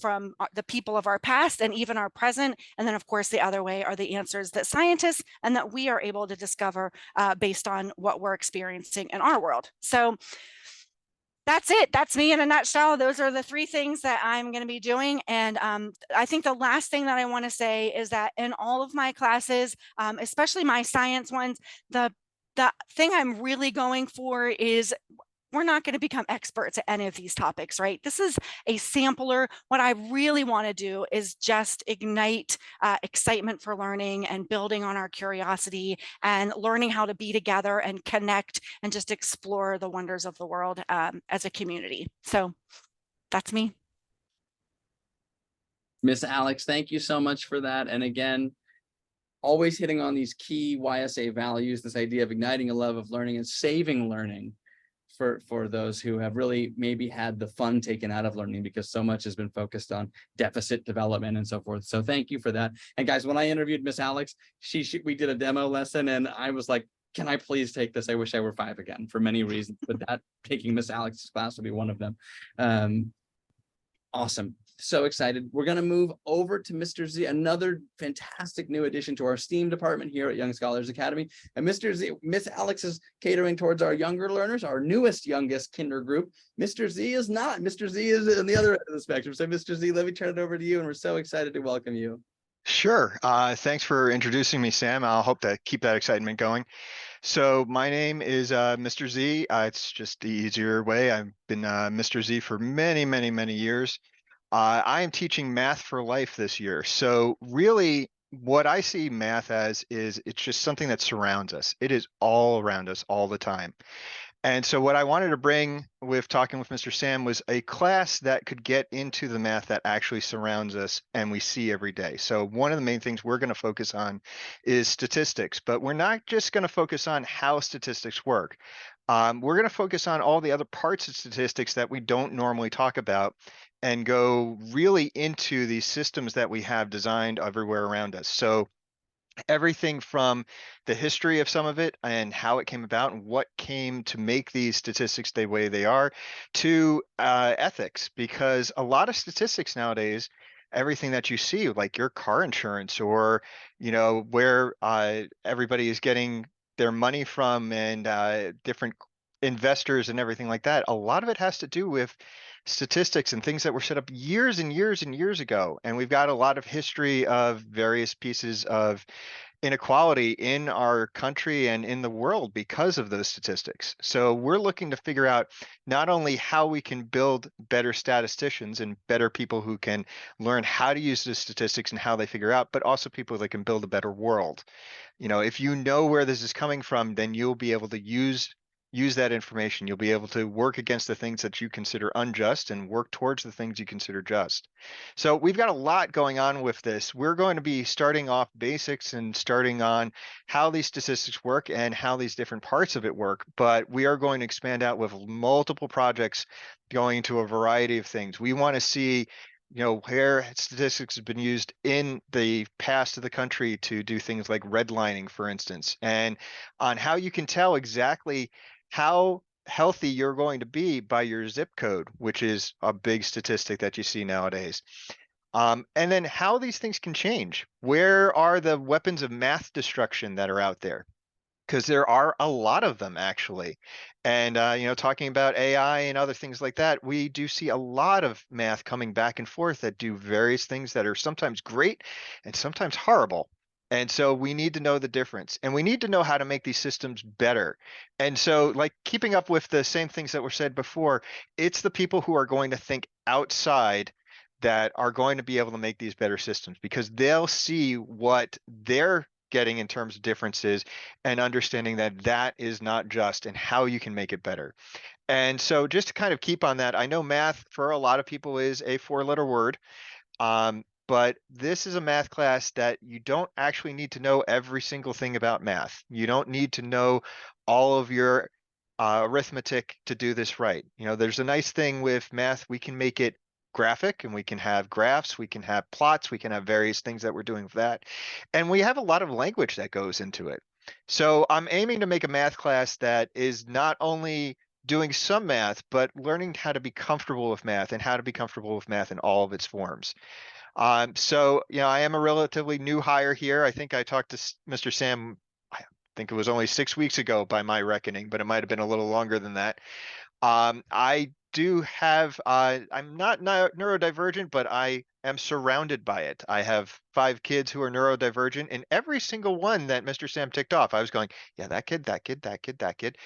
from the people of our past and even our present. And then, of course, the other way are the answers that scientists and that we are able to discover based on what we're experiencing in our world. So that's it. That's me in a nutshell. Those are the three things that I'm going to be doing. And I think the last thing that I want to say is that in all of my classes, especially my science ones, the thing I'm really going for is we're not going to become experts at any of these topics, right? This is a sampler. What I really want to do is just ignite excitement for learning and building on our curiosity and learning how to be together and connect and just explore the wonders of the world as a community. So that's me. Miss Alex, thank you so much for that. And again, always hitting on these key YSA values, this idea of igniting a love of learning and saving learning for those who have really maybe had the fun taken out of learning, because so much has been focused on deficit development and so forth. So thank you for that. And guys, when I interviewed Miss Alex, we did a demo lesson and I was like, can I please take this? I wish I were 5 again for many reasons, but that taking Miss Alex's class would be one of them. Awesome. So excited. We're going to move over to Mr. Z, another fantastic new addition to our STEAM department here at Young Scholars Academy. And Mr. Z, Miss Alex is catering towards our younger learners, our youngest kinder group. Mr. Z is not. Mr. Z is on the other end of the spectrum. So Mr. Z, let me turn it over to you. And we're so excited to welcome you. Sure. Thanks for introducing me, Sam. I'll hope to keep that excitement going. So my name is Mr. Z. It's just the easier way. I've been Mr. Z for many, many, many years. I am teaching math for life this year. So really what I see math as is it's just something that surrounds us. It is all around us all the time. And so what I wanted to bring with talking with Mr. Sam was a class that could get into the math that actually surrounds us and we see every day. So one of the main things we're going to focus on is statistics, but we're not just going to focus on how statistics work. We're going to focus on all the other parts of statistics that we don't normally talk about and go really into these systems that we have designed everywhere around us. So everything from the history of some of it and how it came about and what came to make these statistics the way they are, to ethics, because a lot of statistics nowadays, everything that you see, like your car insurance or, you know, where everybody is getting their money from and different investors and everything like that, a lot of it has to do with statistics and things that were set up years and years and years ago. And we've got a lot of history of various pieces of inequality in our country and in the world because of those statistics. So we're looking to figure out not only how we can build better statisticians and better people who can learn how to use the statistics and how they figure out, but also people that can build a better world. You know, if you know where this is coming from, then you'll be able to use that information. You'll be able to work against the things that you consider unjust and work towards the things you consider just. So we've got a lot going on with this. We're going to be starting off basics and starting on how these statistics work and how these different parts of it work, but we are going to expand out with multiple projects going to a variety of things. We want to see, you know, where statistics have been used in the past of the country to do things like redlining, for instance, and on how you can tell exactly how healthy you're going to be by your zip code, which is a big statistic that you see nowadays. And then how these things can change. Where are the weapons of math destruction that are out there? Because there are a lot of them, actually. And you know, talking about AI and other things like that, we do see a lot of math coming back and forth that do various things that are sometimes great and sometimes horrible. And so we need to know the difference, and we need to know how to make these systems better. And so, like, keeping up with the same things that were said before, it's the people who are going to think outside that are going to be able to make these better systems, because they'll see what they're getting in terms of differences and understanding that that is not just, and how you can make it better. And so just to kind of keep on that, I know math for a lot of people is a 4-letter word. But this is a math class that you don't actually need to know every single thing about math. You don't need to know all of your arithmetic to do this right. You know, there's a nice thing with math. We can make it graphic, and we can have graphs, we can have plots, we can have various things that we're doing with that. And we have a lot of language that goes into it. So I'm aiming to make a math class that is not only doing some math, but learning how to be comfortable with math and how to be comfortable with math in all of its forms. So, you know, I am a relatively new hire here. I think I talked to Mr. Sam, I think it was only 6 weeks ago by my reckoning, but it might have been a little longer than that. I do have, I'm not neurodivergent, but I am surrounded by it. I have 5 kids who are neurodivergent, and every single one that Mr. Sam ticked off, I was going, yeah, that kid, that kid, that kid, that kid.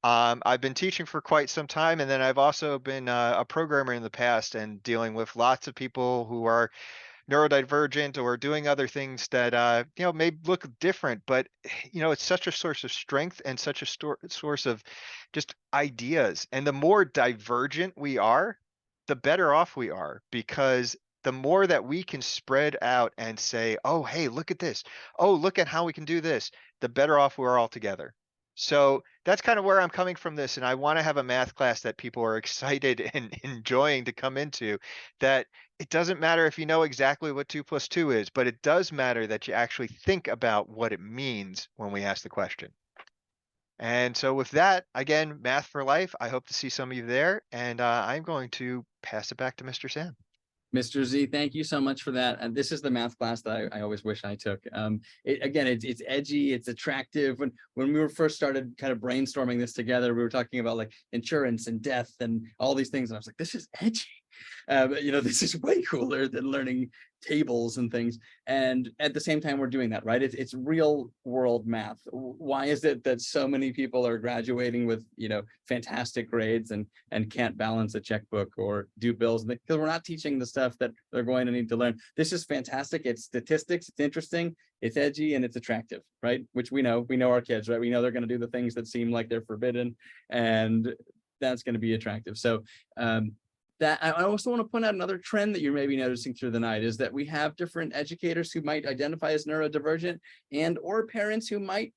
I've been teaching for quite some time, and then I've also been a programmer in the past and dealing with lots of people who are neurodivergent or doing other things that you know, may look different, but you know, it's such a source of strength and such a source of just ideas. And the more divergent we are, the better off we are, because the more that we can spread out and say, oh, hey, look at this, oh, look at how we can do this, the better off we're all together. So that's kind of where I'm coming from this, and I want to have a math class that people are excited and enjoying to come into, that it doesn't matter if you know exactly what 2 plus 2 is, but it does matter that you actually think about what it means when we ask the question. And so with that, again, Math for Life, I hope to see some of you there, and I'm going to pass it back to Mr. Sam. Mr. Z, thank you so much for that. And this is the math class that I always wish I took. Again, it's edgy, it's attractive. When we were first started kind of brainstorming this together, we were talking about like insurance and death and all these things. And I was like, this is edgy. You know, this is way cooler than learning tables and things. And at the same time, we're doing that, right? It's real world math. Why is it that so many people are graduating with, you know, fantastic grades and can't balance a checkbook or do bills? Because we're not teaching the stuff that they're going to need to learn. This is fantastic. It's statistics. It's interesting. It's edgy, and it's attractive, right? Which we know our kids, right? We know they're going to do the things that seem like they're forbidden, and that's going to be attractive. So, that I also want to point out another trend that you're maybe noticing through the night is that we have different educators who might identify as neurodivergent, and or parents who might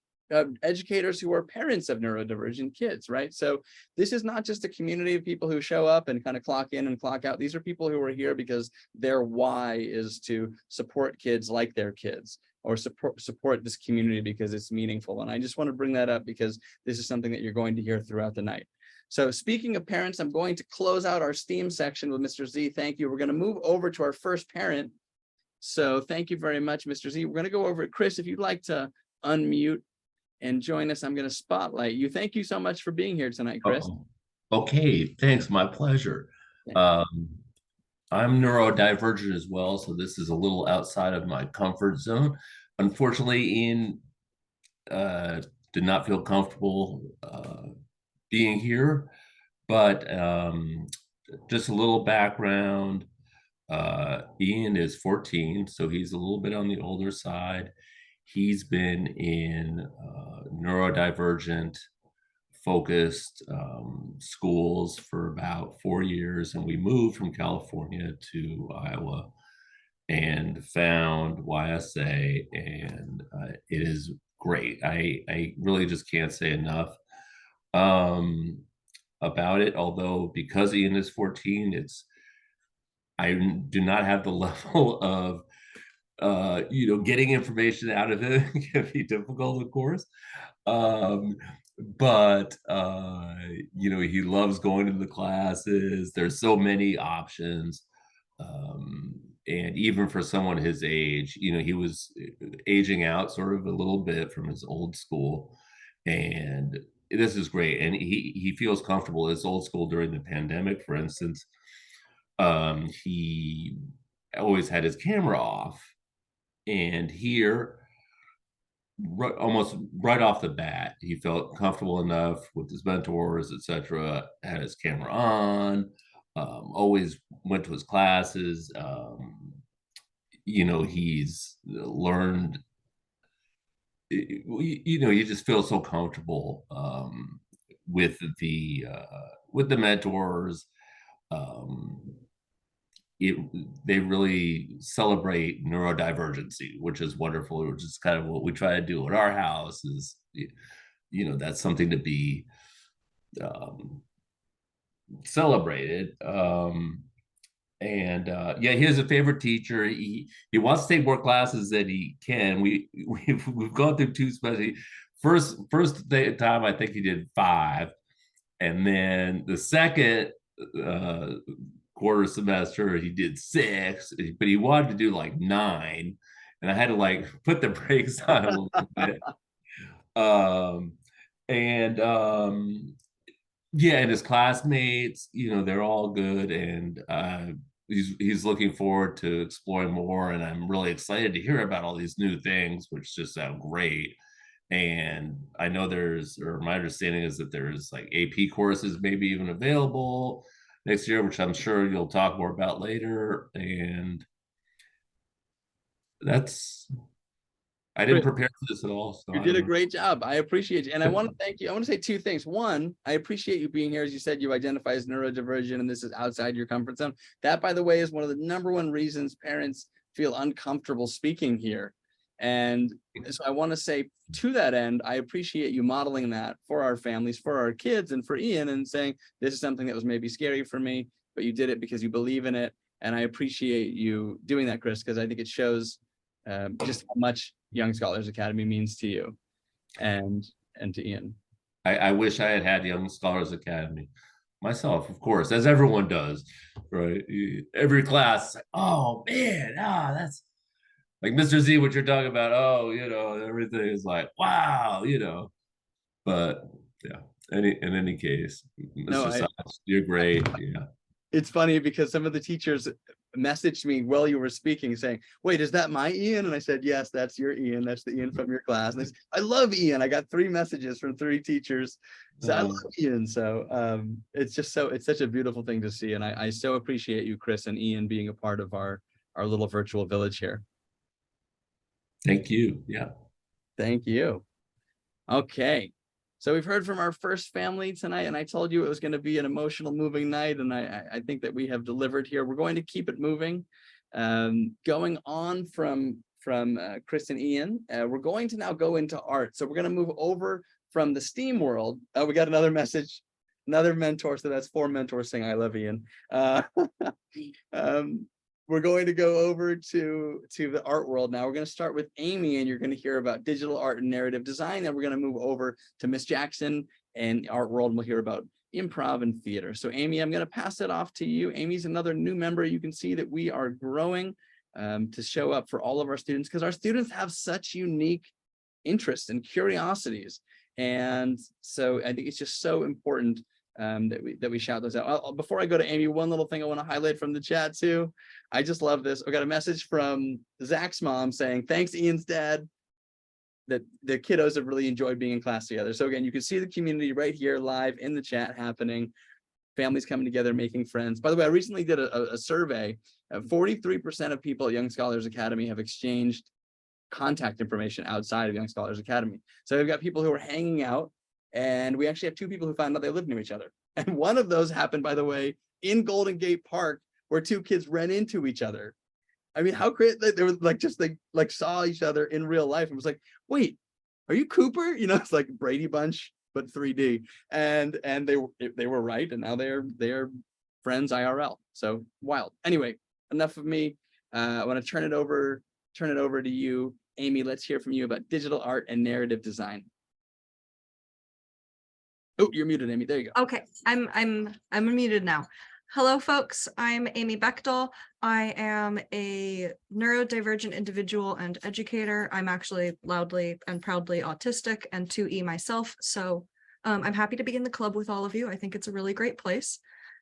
educators who are parents of neurodivergent kids, right? So this is not just a community of people who show up and kind of clock in and clock out. These are people who are here because their why is to support kids like their kids, or support this community because it's meaningful. And I just want to bring that up because this is something that you're going to hear throughout the night. So speaking of parents, I'm going to close out our STEAM section with Mr. Z. Thank you. We're going to move over to our first parent. So thank you very much, Mr. Z. We're going to go over it. Chris, if you'd like to unmute and join us. I'm going to spotlight you. Thank you so much for being here tonight, Chris. Uh-oh. Okay, thanks. My pleasure. I'm neurodivergent as well, so this is a little outside of my comfort zone. Unfortunately, Ian did not feel comfortable being here, but just a little background. Ian is 14, so he's a little bit on the older side. He's been in neurodivergent focused schools for about 4 years, and we moved from California to Iowa and found YSA, and it is great. I really just can't say enough about it. Although because Ian is 14, I do not have the level of getting information out of him. It can be difficult, of course. But he loves going to the classes. There's so many options. And even for someone his age, he was aging out sort of a little bit from his old school. And this is great. And he feels comfortable. His old school during the pandemic, for instance, he always had his camera off. And here, almost right off the bat, he felt comfortable enough with his mentors, etc. Had his camera on, always went to his classes. He's learned. You just feel so comfortable with the mentors. They really celebrate neurodivergency, which is wonderful, which is kind of what we try to do at our house. Is that's something to be celebrated. And he has a favorite teacher. He wants to take more classes than he can. We've gone through two special. First time I think he did 5, and then the second quarter semester he did 6, but he wanted to do like 9, and I had to like put the brakes on a little bit. And his classmates, they're all good, and he's looking forward to exploring more, and I'm really excited to hear about all these new things, which just sound great. And I know my understanding is that there's like AP courses maybe even available next year, which I'm sure you'll talk more about later. And I didn't prepare for this at all. So you did a great job. I appreciate you. And I want to thank you. I want to say 2 things. One, I appreciate you being here. As you said, you identify as neurodivergent, and this is outside your comfort zone. That, by the way, is one of the #1 reasons parents feel uncomfortable speaking here. And so I want to say, to that end, I appreciate you modeling that for our families, for our kids, and for Ian, and saying, this is something that was maybe scary for me, but you did it because you believe in it. And I appreciate you doing that, Chris, because I think it shows just how much Young Scholars Academy means to you and to Ian. I wish I had Young Scholars Academy myself, of course, as everyone does, right? Every class, like, oh man, that's like Mr. Z, what you're talking about. Oh, everything is like, wow, but yeah, in any case, Mr. Sachs, you're great. Yeah. It's funny because some of the teachers messaged me while you were speaking saying, wait, is that my Ian? And I said, yes, that's your Ian. That's the Ian from your class. And they said, I love Ian. I got 3 messages from 3 teachers. So I love Ian. So it's such a beautiful thing to see. And I so appreciate you, Chris, and Ian being a part of our little virtual village here. Thank you. Yeah. Thank you. Okay. So we've heard from our first family tonight, and I told you it was going to be an emotional, moving night, and I think that we have delivered here. We're going to keep it moving. Going on from Chris and Ian, we're going to now go into art. So we're going to move over from the STEAM world. We got another message, another mentor. So that's 4 mentors saying, I love Ian. We're going to go over to the art world now. We're going to start with Amy, and you're going to hear about digital art and narrative design. Then we're going to move over to Miss Jackson and art world, and we'll hear about improv and theater. So Amy, I'm going to pass it off to you. Amy's another new member. You can see that we are growing to show up for all of our students, because our students have such unique interests and curiosities. And so I think it's just so important that we shout those out. Before I go to Amy, one little thing I want to highlight from the chat too. I just love this. I got a message from Zach's mom saying, thanks, Ian's dad, that the kiddos have really enjoyed being in class together. So again, you can see the community right here live in the chat happening. Families coming together, making friends. By the way, I recently did a survey. 43% of people at Young Scholars Academy have exchanged contact information outside of Young Scholars Academy. So we've got people who are hanging out, and we actually have 2 people who found out they live near each other. And one of those happened, by the way, in Golden Gate Park, where 2 kids ran into each other. I mean, how great! They were like, just like saw each other in real life and was like, wait, are you Cooper? You know, it's like Brady Bunch, but 3D. And they were right, and now they're friends IRL. So wild. Anyway, enough of me. I want to turn it over to you, Amy. Let's hear from you about digital art and narrative design. Oh, you're muted, Amy. There you go. Okay, I'm unmuted now. Hello, folks. I'm Amy Bechtel. I am a neurodivergent individual and educator. I'm actually loudly and proudly autistic and 2E myself. So I'm happy to be in the club with all of you. I think it's a really great place.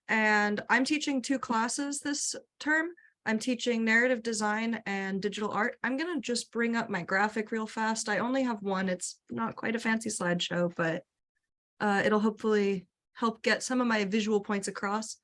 And I'm teaching 2 classes this term. I'm teaching narrative design and digital art. I'm going to just bring up my graphic real fast. I only have one. It's not quite a fancy slideshow, but it'll hopefully help get some of my visual points across.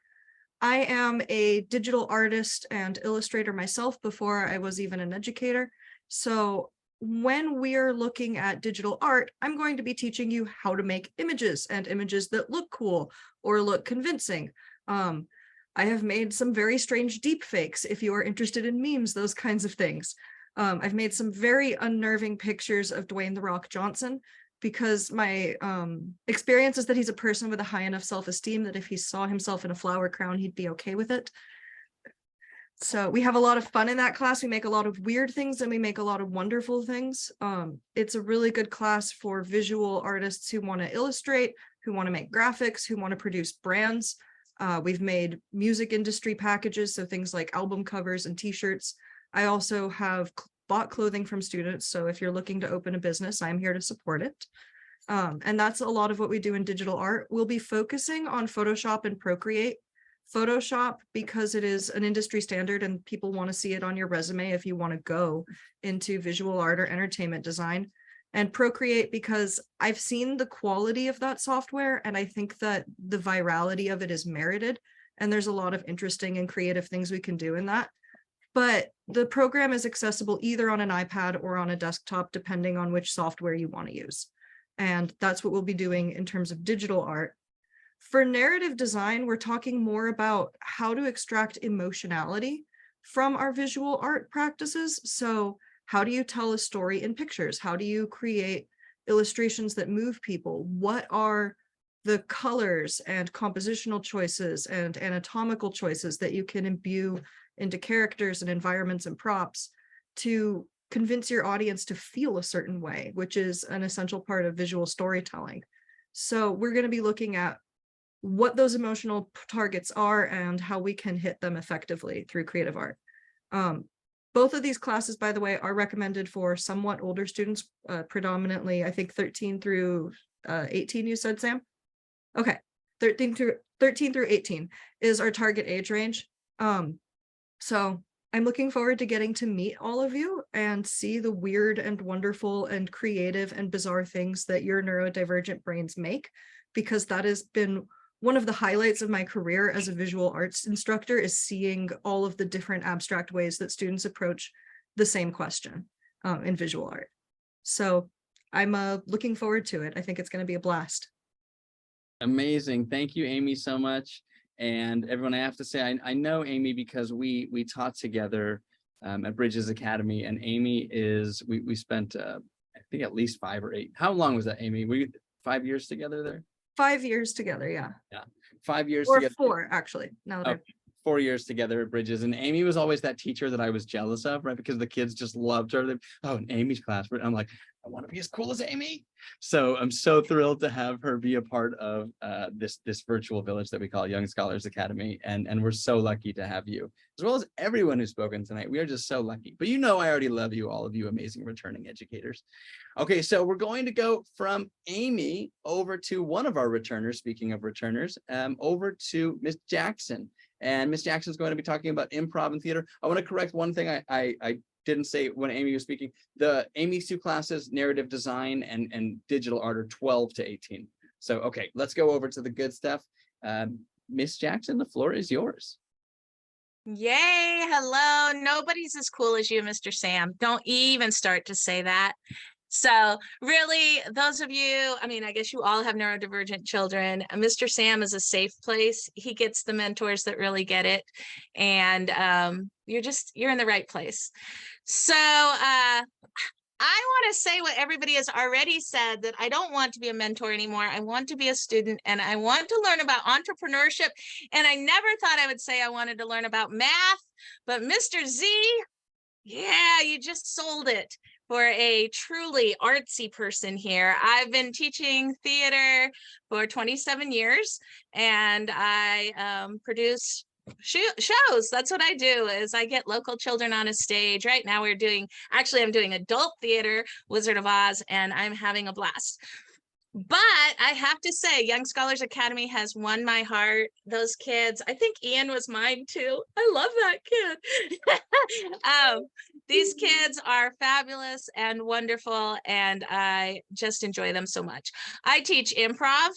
I am a digital artist and illustrator myself before I was even an educator. So when we are looking at digital art, I'm going to be teaching you how to make images and images that look cool or look convincing. I have made some very strange deep fakes if you are interested in memes, those kinds of things. I've made some very unnerving pictures of Dwayne "The Rock" Johnson, because my experience is that he's a person with a high enough self-esteem that if he saw himself in a flower crown, he'd be okay with it. So we have a lot of fun in that class. We make a lot of weird things and we make a lot of wonderful things. It's a really good class for visual artists who want to illustrate, who want to make graphics, who want to produce brands. We've made music industry packages, so things like album covers and t-shirts. I also have bought clothing from students. So if you're looking to open a business, I'm here to support it. And that's a lot of what we do in digital art. We'll be focusing on Photoshop and Procreate. Photoshop, because it is an industry standard and people want to see it on your resume if you want to go into visual art or entertainment design. And Procreate, because I've seen the quality of that software and I think that the virality of it is merited. And there's a lot of interesting and creative things we can do in that. But the program is accessible either on an iPad or on a desktop, depending on which software you want to use. And that's what we'll be doing in terms of digital art. For narrative design, we're talking more about how to extract emotionality from our visual art practices. So how do you tell a story in pictures? How do you create illustrations that move people? What are the colors and compositional choices and anatomical choices that you can imbue into characters and environments and props to convince your audience to feel a certain way, which is an essential part of visual storytelling. So we're going to be looking at what those emotional targets are and how we can hit them effectively through creative art. Both of these classes, by the way, are recommended for somewhat older students, predominantly, I think 13 through 18, you said, Sam? Okay, 13 through 18 is our target age range. So I'm looking forward to getting to meet all of you and see the weird and wonderful and creative and bizarre things that your neurodivergent brains make, because that has been one of the highlights of my career as a visual arts instructor, is seeing all of the different abstract ways that students approach the same question in visual art. So I'm looking forward to it. I think it's going to be a blast. Amazing. Thank you, Amy, so much. And everyone, I have to say, I know Amy because we taught together at Bridges Academy, and Amy is, we spent, I think at least 5 or 8. How long was that, Amy? Were you 5 years together there? 5 years together, yeah. Yeah, 5 years Or together. 4, actually. Now that 4 years together at Bridges, and Amy was always that teacher that I was jealous of, right? Because the kids just loved her. Oh, in Amy's class, I'm like, I want to be as cool as Amy. So I'm so thrilled to have her be a part of this virtual village that we call Young Scholars Academy, and we're so lucky to have you, as well as everyone who's spoken tonight. We are just so lucky. But you know, I already love you, all of you amazing returning educators. Okay, so we're going to go from Amy over to one of our returners. Speaking of returners, over to Miss Jackson. And Miss Jackson is going to be talking about improv and theater. I want to correct one thing I didn't say when Amy was speaking. The Amy's 2 classes, narrative design and digital art, are 12 to 18. So, okay, let's go over to the good stuff. Miss Jackson, the floor is yours. Yay, hello. Nobody's as cool as you, Mr. Sam. Don't even start to say that. So really, those of you, I mean, I guess you all have neurodivergent children. Mr. Sam is a safe place. He gets the mentors that really get it. And you're in the right place. So I want to say what everybody has already said, that I don't want to be a mentor anymore. I want to be a student, and I want to learn about entrepreneurship. And I never thought I would say I wanted to learn about math, but Mr. Z, yeah, you just sold it for a truly artsy person here. I've been teaching theater for 27 years, and I produce shows. That's what I do, is I get local children on a stage. Right now I'm doing adult theater, Wizard of Oz, and I'm having a blast. But I have to say, Young Scholars Academy has won my heart. Those kids, I think Ian was mine too. I love that kid. These kids are fabulous and wonderful, and I just enjoy them so much. I teach improv,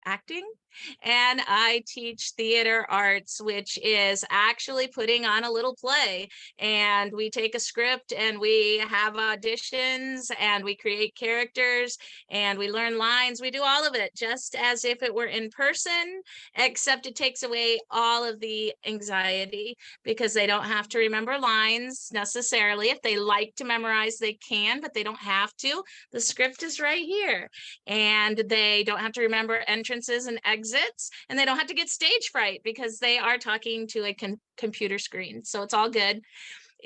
acting, and I teach theater arts, which is actually putting on a little play. And we take a script and we have auditions and we create characters and we learn lines. We do all of it just as if it were in person, except it takes away all of the anxiety, because they don't have to remember lines necessarily. If they like to memorize, they can, but they don't have to. The script is right here, and they don't have to remember entrances and exits, and they don't have to get stage fright because they are talking to a computer screen. So it's all good.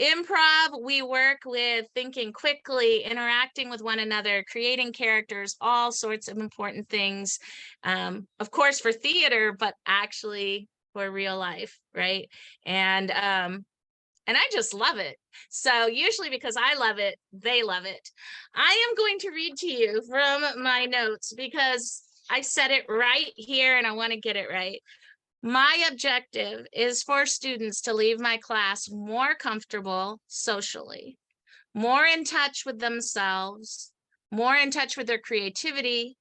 Improv, we work with thinking quickly, interacting with one another, creating characters, all sorts of important things. Of course, for theater, but actually for real life, right? And I just love it. So usually because I love it, they love it. I am going to read to you from my notes because I said it right here and I want to get it right. My objective is for students to leave my class more comfortable socially, more in touch with themselves, more in touch with their creativity,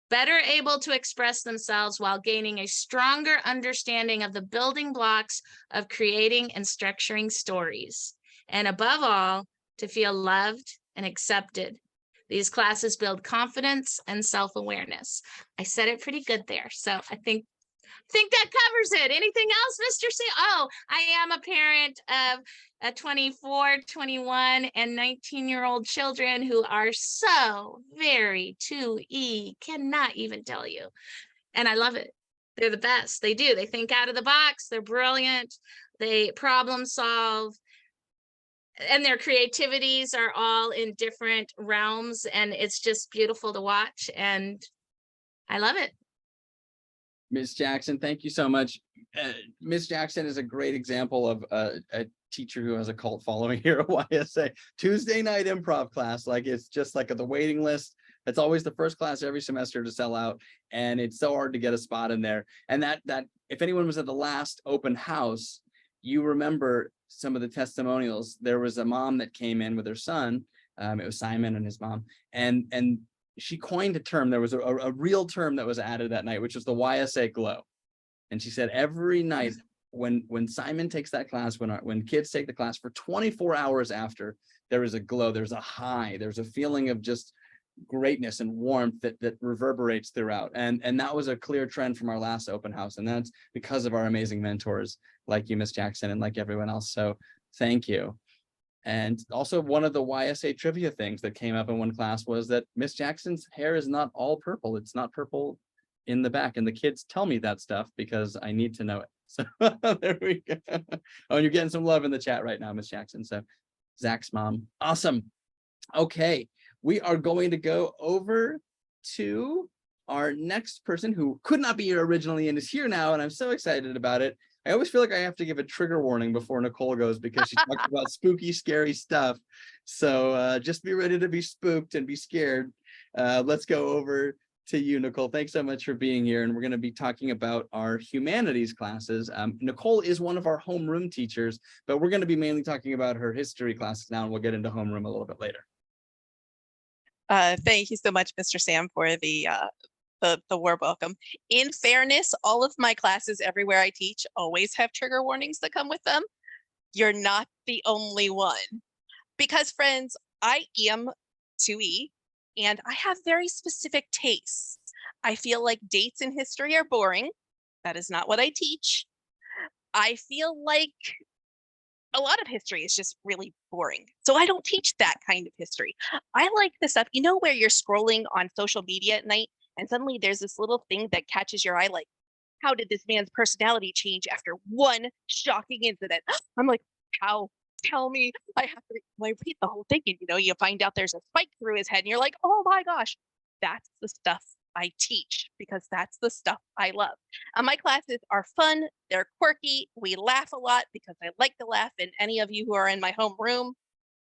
better able to express themselves while gaining a stronger understanding of the building blocks of creating and structuring stories, and above all, to feel loved and accepted. These classes build confidence and self-awareness. I said it pretty good there. So I think that covers it. Anything else, Mr. C? Oh, I am a parent of a 24, 21, and 19-year-old children who are so very 2E, cannot even tell you. And I love it. They're the best. They do. They think out of the box. They're brilliant. They problem solve. And their creativities are all in different realms. And it's just beautiful to watch. And I love it. Miss Jackson, thank you so much. Miss Jackson is a great example of a teacher who has a cult following here at YSA. Tuesday night improv class, like it's just like the waiting list. It's always the first class every semester to sell out, and it's so hard to get a spot in there. And that if anyone was at the last open house, you remember some of the testimonials. There was a mom that came in with her son. It was Simon and his mom, and she coined a term. There was a real term that was added that night, which was the YSA glow. And she said every night when Simon takes that class, when kids take the class, for 24 hours after, there is a glow, there's a high, there's a feeling of just greatness and warmth that reverberates throughout. And that was a clear trend from our last open house. And that's because of our amazing mentors like you, Miss Jackson, and like everyone else. So thank you. And also one of the YSA trivia things that came up in one class was that Miss Jackson's hair is not all purple. It's not purple in the back. And the kids tell me that stuff because I need to know it. So there we go. Oh, and you're getting some love in the chat right now, Miss Jackson. So Zach's mom. Awesome. Okay, we are going to go over to our next person who could not be here originally and is here now, and I'm so excited about it. I always feel like I have to give a trigger warning before Nicole goes because she talks about spooky, scary stuff. So just be ready to be spooked and be scared. Let's go over to you, Nicole. Thanks so much for being here. And we're going to be talking about our humanities classes. Nicole is one of our homeroom teachers, but we're going to be mainly talking about her history classes now, and we'll get into homeroom a little bit later. Thank you so much, Mr. Sam, for the warm welcome. In fairness, all of my classes everywhere I teach always have trigger warnings that come with them. You're not the only one. Because friends, I am 2E and I have very specific tastes. I feel like dates in history are boring. That is not what I teach. I feel like a lot of history is just really boring. So I don't teach that kind of history. I like the stuff, you know, where you're scrolling on social media at night and suddenly there's this little thing that catches your eye, like, how did this man's personality change after one shocking incident? I'm like, how? Tell me. I have to repeat the whole thing. And, you know, you find out there's a spike through his head and you're like, oh my gosh, that's the stuff I teach because that's the stuff I love. My classes are fun. They're quirky. We laugh a lot because I like to laugh. And any of you who are in my homeroom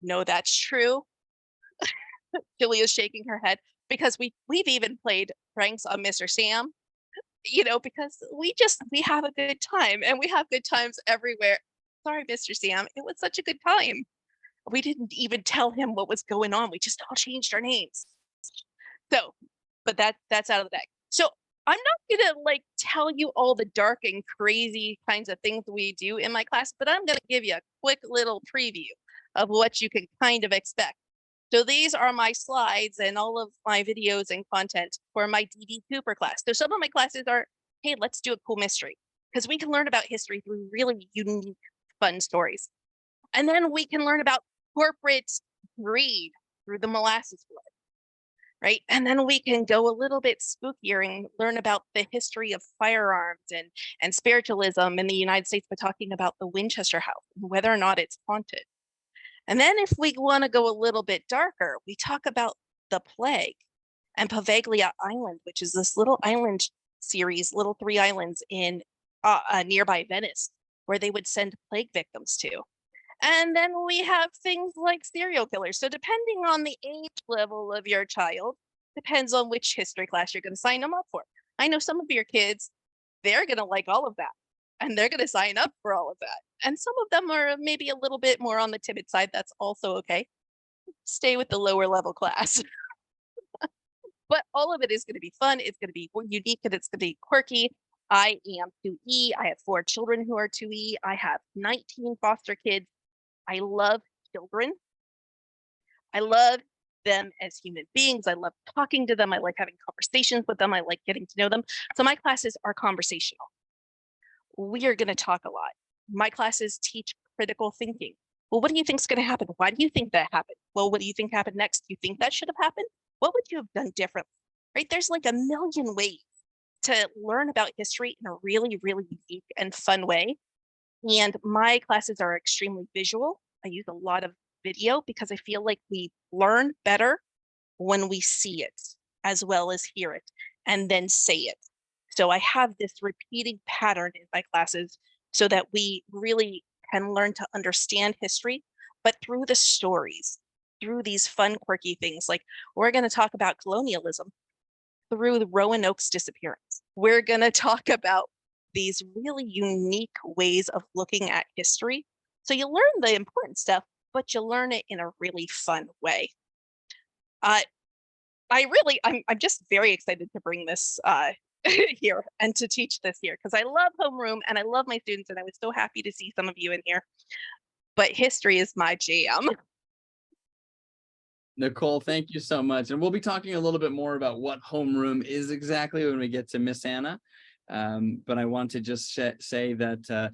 know that's true. Julia's shaking her head because we've even played pranks on Mr. Sam, you know, because we have a good time and we have good times everywhere. Sorry, Mr. Sam, it was such a good time. We didn't even tell him what was going on. We just all changed our names. So, but that's out of the bag. So I'm not gonna like tell you all the dark and crazy kinds of things we do in my class, but I'm gonna give you a quick little preview of what you can kind of expect. So these are my slides and all of my videos and content for my DB Cooper class. So some of my classes are, hey, let's do a cool mystery because we can learn about history through really unique, fun stories. And then we can learn about corporate greed through the molasses flood, right? And then we can go a little bit spookier and learn about the history of firearms and spiritualism in the United States by talking about the Winchester House and whether or not it's haunted. And then if we want to go a little bit darker, we talk about the plague and Poveglia Island, which is this little island series, little 3 islands in nearby Venice, where they would send plague victims to. And then we have things like serial killers. So depending on the age level of your child, depends on which history class you're going to sign them up for. I know some of your kids, they're going to like all of that. And they're going to sign up for all of that. And some of them are maybe a little bit more on the timid side. That's also okay. Stay with the lower level class. But all of it is going to be fun. It's going to be unique and it's going to be quirky. I am 2E. I have 4 children who are 2E. I have 19 foster kids. I love children. I love them as human beings. I love talking to them. I like having conversations with them. I like getting to know them. So my classes are conversational. We are going to talk a lot. My classes teach critical thinking. Well, what do you think is going to happen? Why do you think that happened? Well, what do you think happened next? Do you think that should have happened? What would you have done differently? Right? There's like a million ways to learn about history in a really, really unique and fun way. And my classes are extremely visual. I use a lot of video because I feel like we learn better when we see it as well as hear it and then say it. So I have this repeating pattern in my classes so that we really can learn to understand history, but through the stories, through these fun, quirky things. Like we're going to talk about colonialism through the Roanoke's disappearance. We're going to talk about these really unique ways of looking at history. So you learn the important stuff, but you learn it in a really fun way. I'm just very excited to bring this here and to teach this here because I love homeroom and I love my students and I was so happy to see some of you in here. But history is my jam. Nicole, thank you so much. And we'll be talking a little bit more about what homeroom is exactly when we get to Miss Anna. But I want to just say that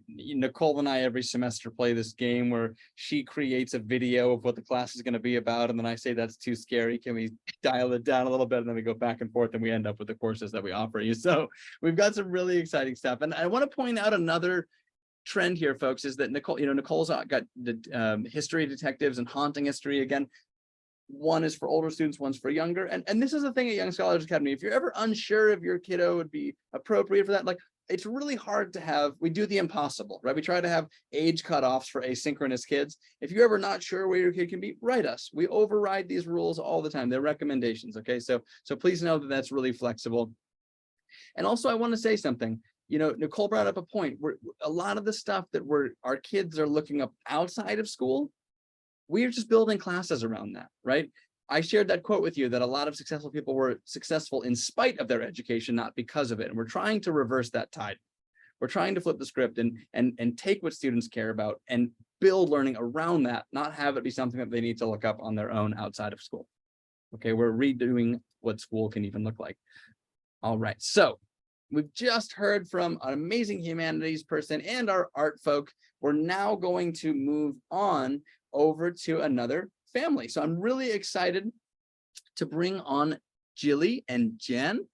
Nicole and I every semester play this game where she creates a video of what the class is going to be about, and then I say that's too scary. Can we dial it down a little bit? And then we go back and forth, and we end up with the courses that we offer you. So we've got some really exciting stuff. And I want to point out another trend here, folks, is that Nicole's got the history detectives and haunting history again. One is for older students, one's for younger. And this is the thing at Young Scholars Academy. If you're ever unsure if your kiddo would be appropriate for that, like, it's really hard to have, we do the impossible, right? We try to have age cutoffs for asynchronous kids. If you're ever not sure where your kid can be, write us. We override these rules all the time. They're recommendations, okay? So please know that that's really flexible. And also I want to say something, Nicole brought up a point where a lot of the stuff that our kids are looking up outside of school, we are just building classes around that, right? I shared that quote with you that a lot of successful people were successful in spite of their education, not because of it. And we're trying to reverse that tide. We're trying to flip the script and take what students care about and build learning around that, not have it be something that they need to look up on their own outside of school. Okay, we're redoing what school can even look like. All right, so we've just heard from an amazing humanities person and our art folk. We're now going to move on over to another family. So I'm really excited to bring on Jilly and Jen.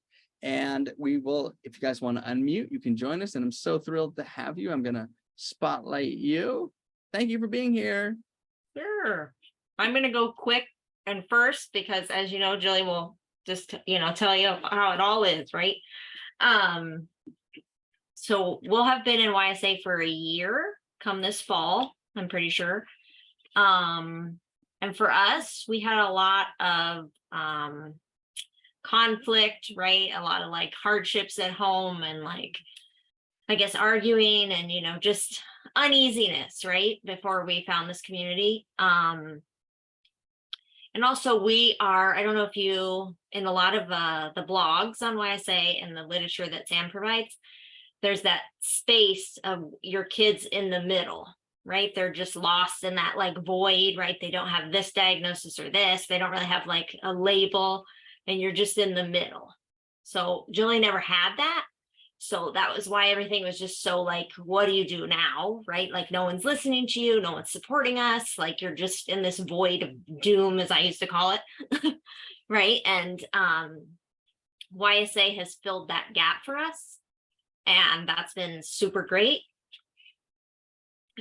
And we will, if you guys want to unmute, you can join us. And I'm so thrilled to have you. I'm going to spotlight you. Thank you for being here. Sure. I'm going to go quick and first because, as you know, Jilly will just, tell you how it all is, right? So we'll have been in YSA for a year come this fall, I'm pretty sure. And for us, we had a lot of conflict, right? A lot of like hardships at home and like, I guess, arguing and, just uneasiness, right? Before we found this community. And also we are, I don't know if you, in a lot of the blogs on YSA and the literature that Sam provides, there's that space of your kids in the middle, right? They're just lost in that like void, right? They don't have this diagnosis or this. They don't really have like a label and you're just in the middle. So Jilly never had that. So that was why everything was just so like, what do you do now, right? Like no one's listening to you, no one's supporting us. Like you're just in this void of doom, as I used to call it, right? And YSA has filled that gap for us. And that's been super great.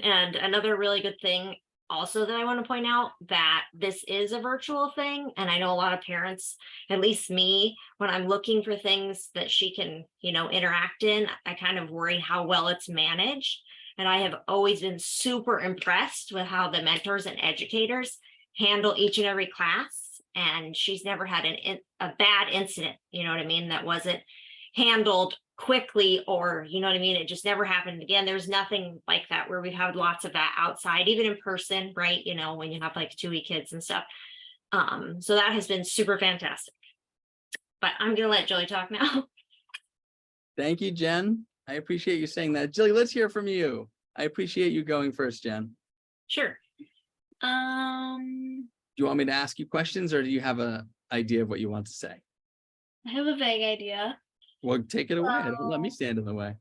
And another really good thing also that I want to point out that this is a virtual thing. And I know a lot of parents, at least me, when I'm looking for things that she can, interact in, I kind of worry how well it's managed. And I have always been super impressed with how the mentors and educators handle each and every class. And she's never had a bad incident, you know what I mean, that wasn't handled quickly or it just never happened again. There's nothing like that where we've had lots of that outside, even in person, right? When you have like 2E kids and stuff. So that has been super fantastic. But I'm gonna let Jilly talk now. Thank you, Jen. I appreciate you saying that. Jilly, let's hear from you. I appreciate you going first, Jen. Sure. Do you want me to ask you questions or do you have an idea of what you want to say? I have a vague idea. Well, take it away. Don't let me stand in the way.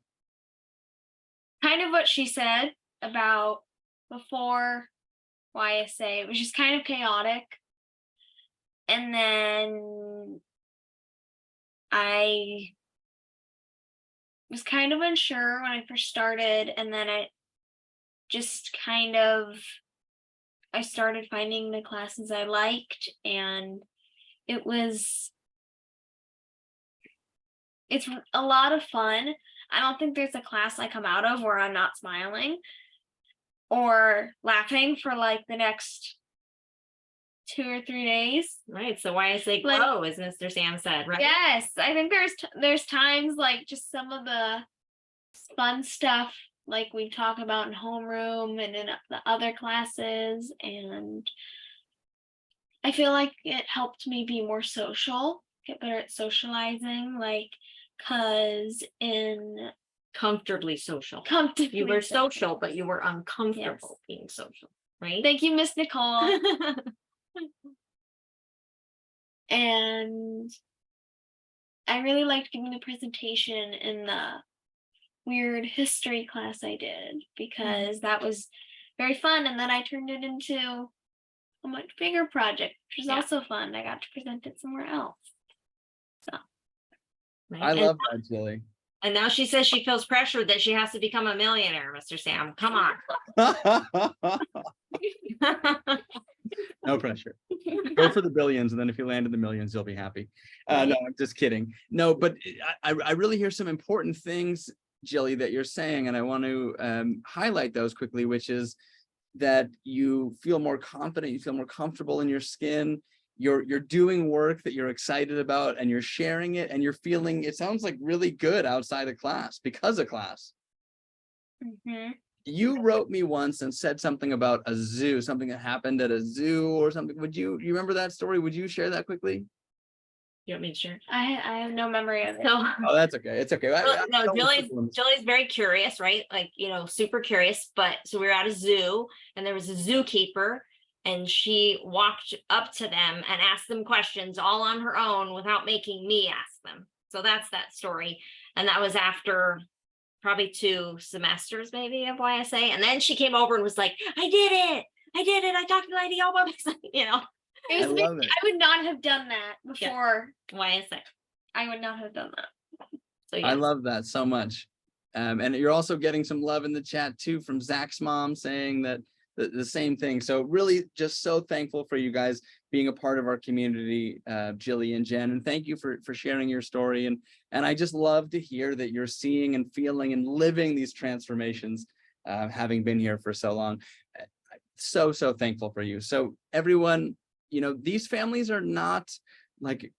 Kind of what she said about before YSA. It was just kind of chaotic. And then I was kind of unsure when I first started. And then I started finding the classes I liked. And it's a lot of fun. I don't think there's a class I come out of where I'm not smiling or laughing for like the next 2 or 3 days. Right. So YSA grow, as Mr. Sam said, right? Yes. I think there's times like just some of the fun stuff like we talk about in homeroom and in the other classes. And I feel like it helped me be more social, get better at socializing, because comfortably social. Comfortably You were social, but you were uncomfortable being social, right? Thank you, Miss Nicole. And I really liked giving the presentation in the weird history class I did, because that was very fun. And then I turned it into a much bigger project, which was Yeah. also fun. I got to present it somewhere else. Right? I And- love that, Jilly. And now she says she feels pressured that she has to become a millionaire, Mr. Sam. Come on. No pressure. Go for the billions, and then if you land in the millions, you'll be happy. No, I'm just kidding. No, but I really hear some important things, Jilly, that you're saying, and I want to highlight those quickly, which is that you feel more confident, you feel more comfortable in your skin. You're doing work that you're excited about, and you're sharing it, and you're feeling, it sounds like, really good outside of class because of class. You wrote me once and said something about a zoo, something that happened at a zoo or something. You remember that story? Would you share that quickly? You want me to share? I have no memory of it. So, Oh, that's okay. It's okay. no, Jilly's very curious, right? Like, super curious. But so we were at a zoo, and there was a zookeeper, and she walked up to them and asked them questions all on her own without making me ask them. So that's that story. And that was after probably 2 semesters maybe of YSA. And then she came over and was like, I did it. I talked to the lady all by myself, It was I love it. I would not have done that Yeah. before. YSA. I would not have done that. So I love that so much. And you're also getting some love in the chat too from Zach's mom saying that the same thing. So really just so thankful for you guys being a part of our community, Jilly and Jen, and thank you for sharing your story. And I just love to hear that you're seeing and feeling and living these transformations, having been here for so long. So thankful for you. So everyone, these families are not like,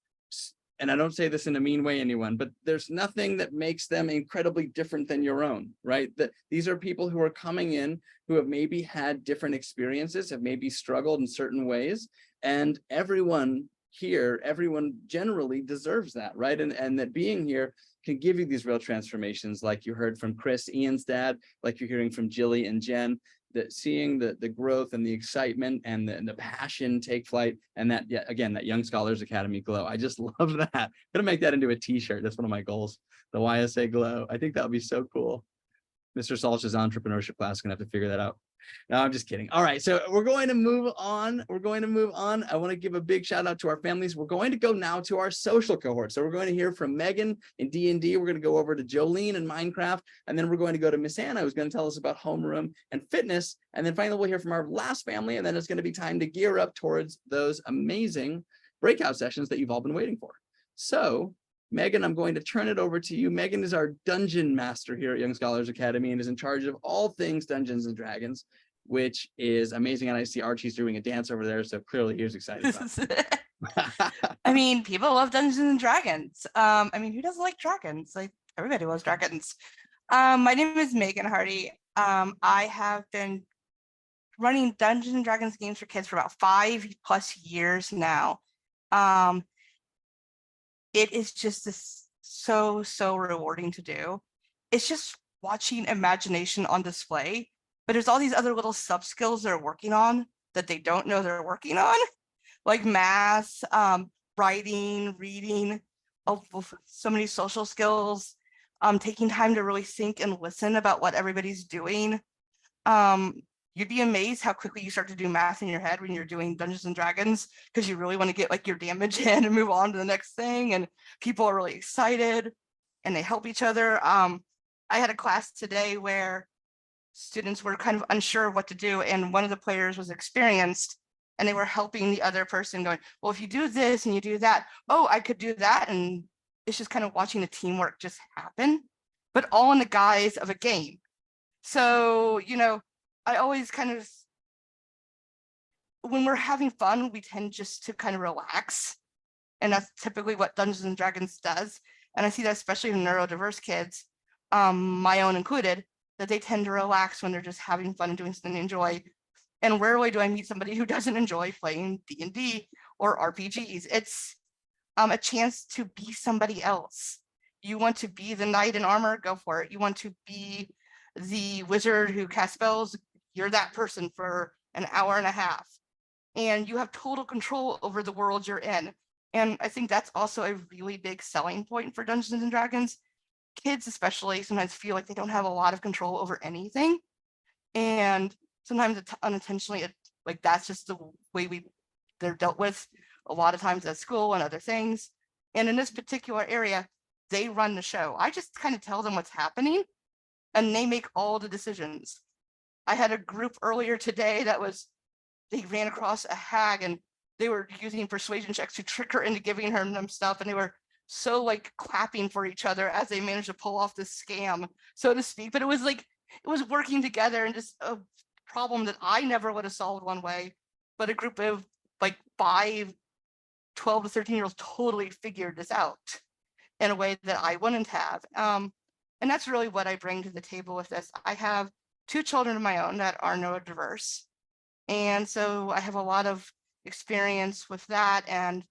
and I don't say this in a mean way, anyone, but there's nothing that makes them incredibly different than your own, right? That these are people who are coming in who have maybe had different experiences, have maybe struggled in certain ways, and everyone here, everyone generally deserves that, right? And that being here can give you these real transformations, like you heard from Chris, Ian's dad, like you're hearing from Jilly and Jen, that seeing the growth and the excitement and the passion take flight, and that, yeah, again, that Young Scholars Academy glow. I just love that. I'm gonna make that into a t-shirt. That's one of my goals, the YSA glow. I think that would be so cool. Mr. Salch's entrepreneurship class is gonna have to figure that out. No, I'm just kidding. All right, so we're going to move on. I want to give a big shout out to our families. We're going to go now to our social cohort. So we're going to hear from Megan in D&D. We're going to go over to Jolene in Minecraft, and then we're going to go to Miss Anna, who's going to tell us about homeroom and fitness. And then finally, we'll hear from our last family, and then it's going to be time to gear up towards those amazing breakout sessions that you've all been waiting for. So Megan, I'm going to turn it over to you. Megan is our dungeon master here at Young Scholars Academy and is in charge of all things Dungeons and Dragons, which is amazing. And I see Archie's doing a dance over there, so clearly he was excited about it. I mean, people love Dungeons and Dragons. I mean, who doesn't like dragons? Like, everybody loves dragons. My name is Megan Hardy. I have been running Dungeons and Dragons games for kids for about 5+ years now. It is just so rewarding to do. It's just watching imagination on display, but there's all these other little sub skills they're working on that they don't know they're working on, like math, writing, reading, so many social skills, taking time to really think and listen about what everybody's doing. You'd be amazed how quickly you start to do math in your head when you're doing Dungeons and Dragons, because you really want to get like your damage in and move on to the next thing. And people are really excited and they help each other. I had a class today where students were kind of unsure of what to do. And one of the players was experienced and they were helping the other person going, well, if you do this and you do that, oh, I could do that. And it's just kind of watching the teamwork just happen, but all in the guise of a game. So, I always kind of, when we're having fun, we tend just to kind of relax. And that's typically what Dungeons and Dragons does. And I see that especially in neurodiverse kids, my own included, that they tend to relax when they're just having fun and doing something they enjoy. And rarely do I meet somebody who doesn't enjoy playing D&D or RPGs. It's a chance to be somebody else. You want to be the knight in armor, go for it. You want to be the wizard who casts spells, you're that person for an hour and a half. And you have total control over the world you're in. And I think that's also a really big selling point for Dungeons and Dragons, kids especially sometimes feel like they don't have a lot of control over anything. And sometimes it's unintentionally, like that's just the way they're dealt with a lot of times at school and other things. And in this particular area, they run the show. I just kind of tell them what's happening and they make all the decisions. I had a group earlier today they ran across a hag and they were using persuasion checks to trick her into giving them stuff. And they were so like clapping for each other as they managed to pull off this scam, so to speak. But it was like, it was working together and just a problem that I never would have solved one way, but a group of like 5, 12 to 13-year-olds totally figured this out in a way that I wouldn't have. And that's really what I bring to the table with this. I have 2 children of my own that are neurodiverse. And so I have a lot of experience with that. And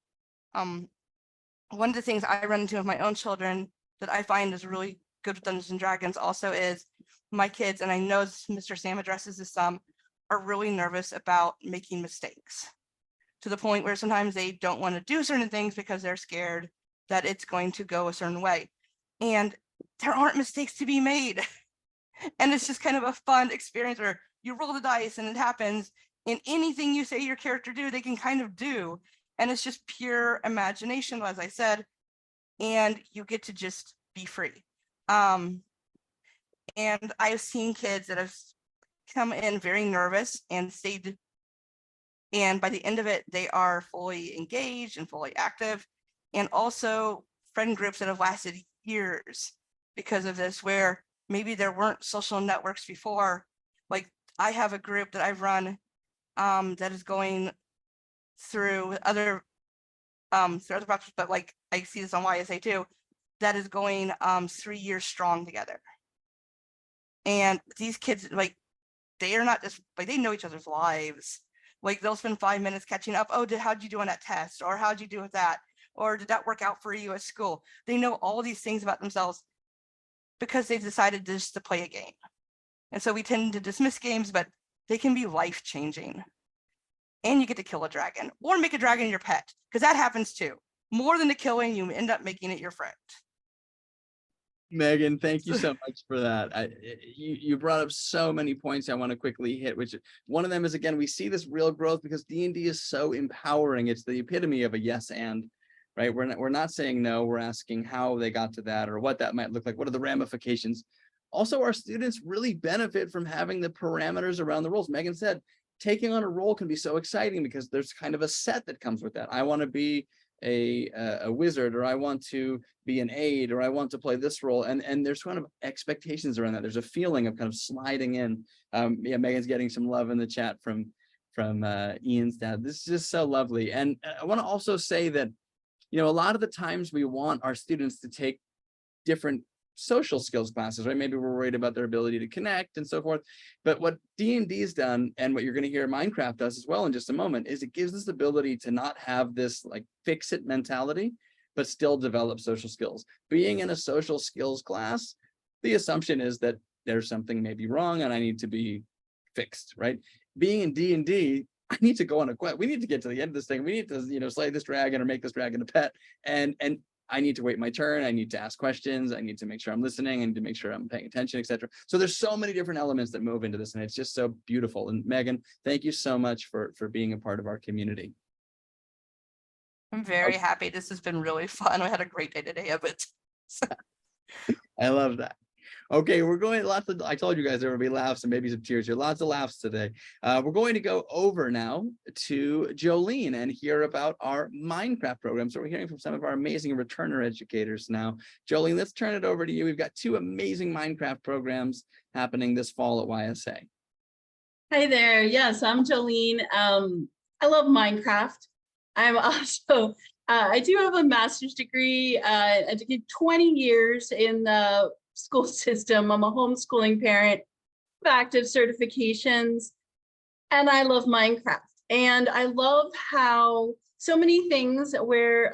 one of the things I run into with my own children that I find is really good with Dungeons and Dragons also is my kids, and I know Mr. Sam addresses this some, are really nervous about making mistakes to the point where sometimes they don't want to do certain things because they're scared that it's going to go a certain way. And there aren't mistakes to be made. And it's just kind of a fun experience where you roll the dice and it happens, and anything you say your character do, they can kind of do. And it's just pure imagination, as I said, and you get to just be free. And I've seen kids that have come in very nervous and stayed, and by the end of it, they are fully engaged and fully active. And also friend groups that have lasted years because of this, where maybe there weren't social networks before. Like I have a group that I've run that is going through other processes, but like I see this on YSA too, that is going 3 years strong together. And these kids, like, they are not just like, they know each other's lives. Like they'll spend 5 minutes catching up. Oh, how'd you do on that test? Or how'd you do with that? Or did that work out for you at school? They know all these things about themselves because they've decided just to play a game. And so we tend to dismiss games, but they can be life-changing. And you get to kill a dragon or make a dragon your pet, because that happens too. More than the killing, you end up making it your friend. Megan, thank you so much for that. You brought up so many points I want to quickly hit, which one of them is, again, we see this real growth because D&D is so empowering. It's the epitome of a yes and, right? We're not saying no, we're asking how they got to that or what that might look like. What are the ramifications? Also, our students really benefit from having the parameters around the roles. Megan said, taking on a role can be so exciting because there's kind of a set that comes with that. I want to be a wizard, or I want to be an aide, or I want to play this role, and there's kind of expectations around that. There's a feeling of kind of sliding in. Yeah, Megan's getting some love in the chat from Ian's dad. This is just so lovely. And I want to also say that, you know, a lot of the times we want our students to take different social skills classes, right? Maybe we're worried about their ability to connect and so forth. But what D&D has done, and what you're going to hear Minecraft does as well in just a moment, is it gives us the ability to not have this like fix it mentality, but still develop social skills. Being in a social skills class, the assumption is that there's something maybe wrong and I need to be fixed, right? Being in D&D, I need to go on a quest. We need to get to the end of this thing. We need to, you know, slay this dragon or make this dragon a pet. And I need to wait my turn. I need to ask questions. I need to make sure I'm listening. I need to make sure I'm paying attention, etc. So there's so many different elements that move into this, and it's just so beautiful. And Megan, thank you so much for being a part of our community. I'm very happy. This has been really fun. I had a great day today of it. I love that. Okay, we're going I told you guys there would be laughs and maybe some tears here. Lots of laughs today. We're going to go over now to Jolene and hear about our Minecraft program. So we're hearing from some of our amazing returner educators now. Jolene, let's turn it over to you. We've got 2 amazing Minecraft programs happening this fall at YSA. Hi there. Yes, I'm Jolene. I love Minecraft. I'm also, I do have a master's degree. I did 20 years in the school system. I'm a homeschooling parent, active certifications, and I love Minecraft. And I love how so many things where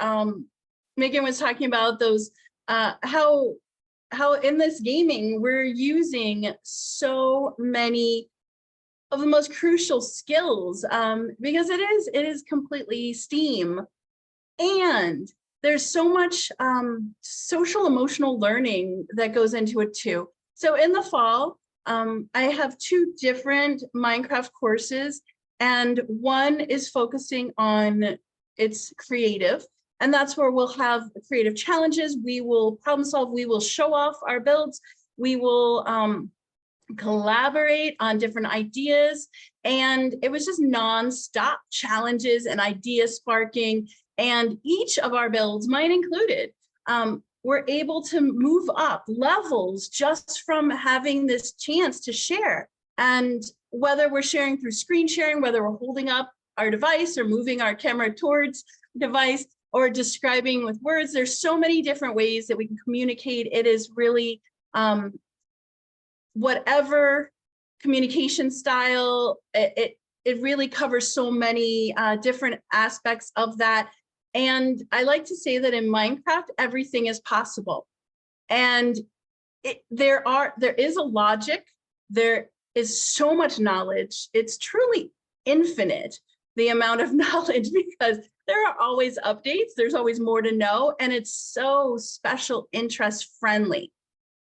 Megan was talking about those, how in this gaming, we're using so many of the most crucial skills because it is completely STEAM. And there's so much social emotional learning that goes into it too. So in the fall, I have 2 different Minecraft courses, and one is focusing on it's creative. And that's where we'll have creative challenges. We will problem solve. We will show off our builds. We will collaborate on different ideas. And it was just nonstop challenges and idea sparking. And each of our builds, mine included, we're able to move up levels just from having this chance to share. And whether we're sharing through screen sharing, whether we're holding up our device or moving our camera towards the device, or describing with words, there's so many different ways that we can communicate. It is really whatever communication style, it really covers so many different aspects of that. And I like to say that in Minecraft, everything is possible. And there is a logic, there is so much knowledge. It's truly infinite, the amount of knowledge, because there are always updates, there's always more to know, and it's so special interest friendly.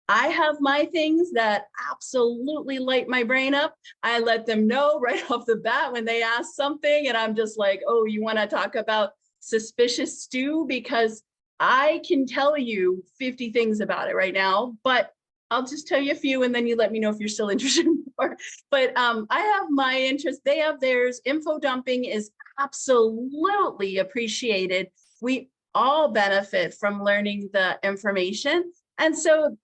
I have my things that absolutely light my brain up. I let them know right off the bat when they ask something, and I'm just like, oh, you want to talk about suspicious stew? Because I can tell you 50 things about it right now, but I'll just tell you a few, and then you let me know if you're still interested in more. But I have my interest, they have theirs. Info dumping is absolutely appreciated. We all benefit from learning the information. And so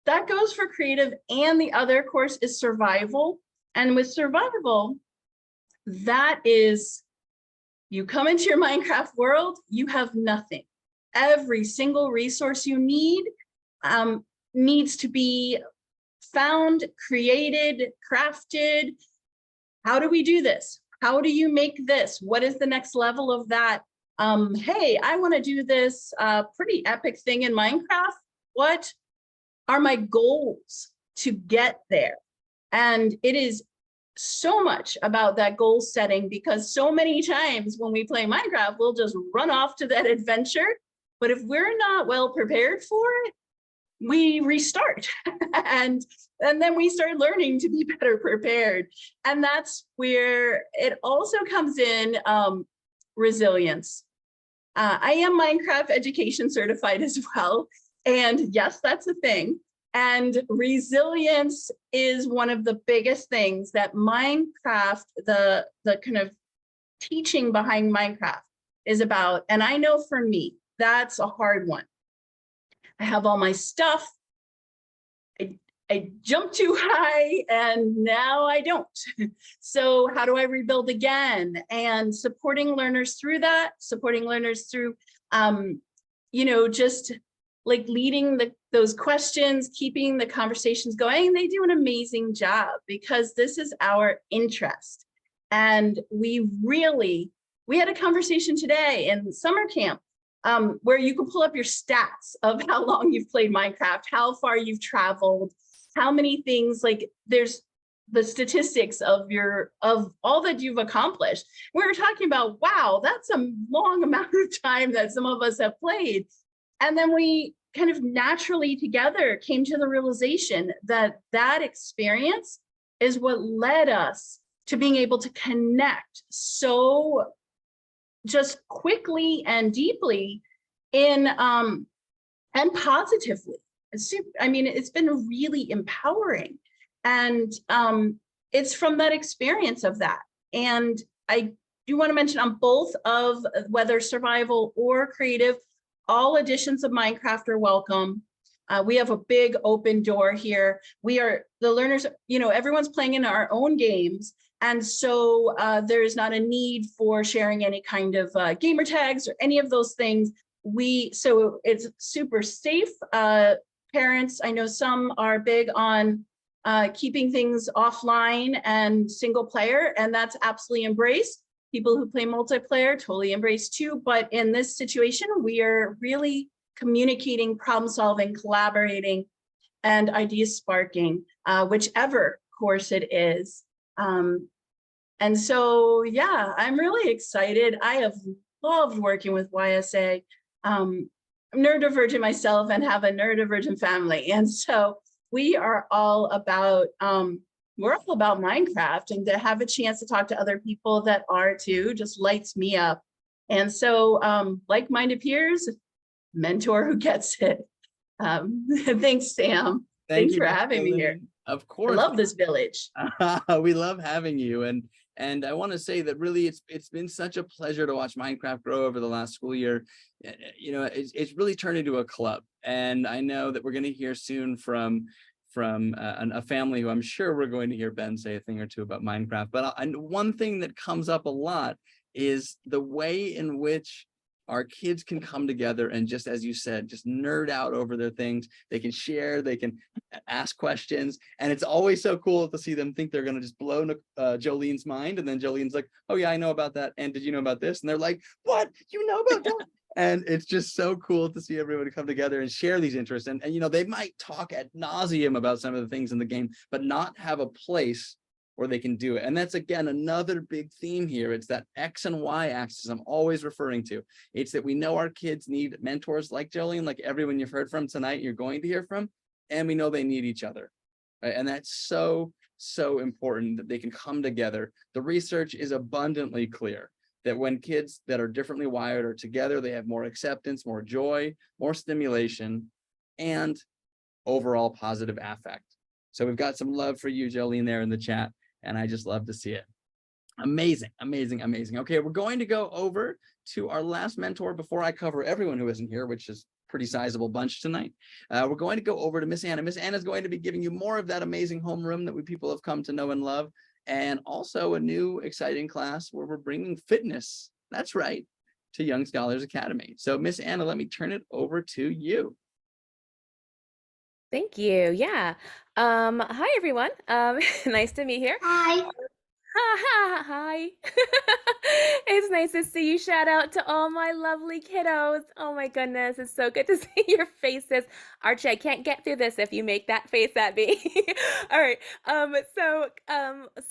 that goes for creative, and the other course is survival. And with survival, that is, you come into your Minecraft world, you have nothing. Every single resource you need needs to be found, created, crafted. How do we do this? How do you make this? What is the next level of that? Hey, I want to do this pretty epic thing in Minecraft. What are my goals to get there? And it is so much about that goal setting, because so many times when we play Minecraft, we'll just run off to that adventure. But if we're not well prepared for it, we restart and then we start learning to be better prepared. And that's where it also comes in, resilience. I am Minecraft education certified as well. And yes, that's a thing. And resilience is one of the biggest things that Minecraft, the kind of teaching behind Minecraft is about. And I know for me, that's a hard one. I have all my stuff. I jumped too high and now I don't. So how do I rebuild again? And supporting learners through that, supporting learners through, just like leading those questions, keeping the conversations going. They do an amazing job because this is our interest. And we had a conversation today in summer camp where you can pull up your stats of how long you've played Minecraft, how far you've traveled, how many things, like there's the statistics of all that you've accomplished. We were talking about, wow, that's a long amount of time that some of us have played. And then we kind of naturally together came to the realization that that experience is what led us to being able to connect so just quickly and deeply and positively. It's been really empowering. And it's from that experience of that. And I do want to mention on both of whether survival or creative, all editions of Minecraft are welcome. We have a big open door here. The learners, everyone's playing in our own games. And so there is not a need for sharing any kind of gamer tags or any of those things. So it's super safe. Parents, I know some are big on keeping things offline and single player, and that's absolutely embraced. People who play multiplayer totally embrace too. But in this situation, we are really communicating, problem solving, collaborating, and idea sparking, whichever course it is. And so, yeah, I'm really excited. I have loved working with YSA. I'm neurodivergent myself and have a neurodivergent family. And so we are all about, we're all about Minecraft, and to have a chance to talk to other people that are too just lights me up. And so like-minded peers, mentor who gets it. Thanks, Sam. Thanks for having me here. Of I course. love this village. We love having you. And I want to say that really it's been such a pleasure to watch Minecraft grow over the last school year. You know, it's really turned into a club. And I know that we're going to hear soon from a family who I'm sure we're going to hear Ben say a thing or two about Minecraft. But one thing that comes up a lot is the way in which our kids can come together and, just as you said, just nerd out over their things. They can share, they can ask questions, and it's always so cool to see them think they're going to just blow Jolene's mind, and then Jolene's like, oh yeah, I know about that, and did you know about this? And they're like, what, you know about that? And it's just so cool to see everybody come together and share these interests. And you know, they might talk ad nauseum about some of the things in the game, but not have a place where they can do it. And that's, again, another big theme here. It's that X and Y axis I'm always referring to. It's that we know our kids need mentors like Jolene, like everyone you've heard from tonight, you're going to hear from, and we know they need each other. Right? And that's so important that they can come together. The research is abundantly clear that when kids that are differently wired are together, they have more acceptance, more joy, more stimulation, and overall positive affect. So we've got some love for you, Jolene, there in the chat. And I just love to see it. Amazing, amazing, amazing. Okay, we're going to go over to our last mentor before I cover everyone who isn't here, which is a pretty sizable bunch tonight. We're going to go over to Miss Anna. Miss Anna is going to be giving you more of that amazing homeroom that we people have come to know and love, and also a new exciting class where we're bringing fitness, that's right, to Young Scholars Academy. So Miss Anna, let me turn it over to you. Thank you. Yeah. Hi everyone. Nice to meet here. Hi. Hi. It's nice to see you. Shout out to all my lovely kiddos. Oh my goodness, it's so good to see your faces. Archie, I can't get through this if you make that face at me. All right.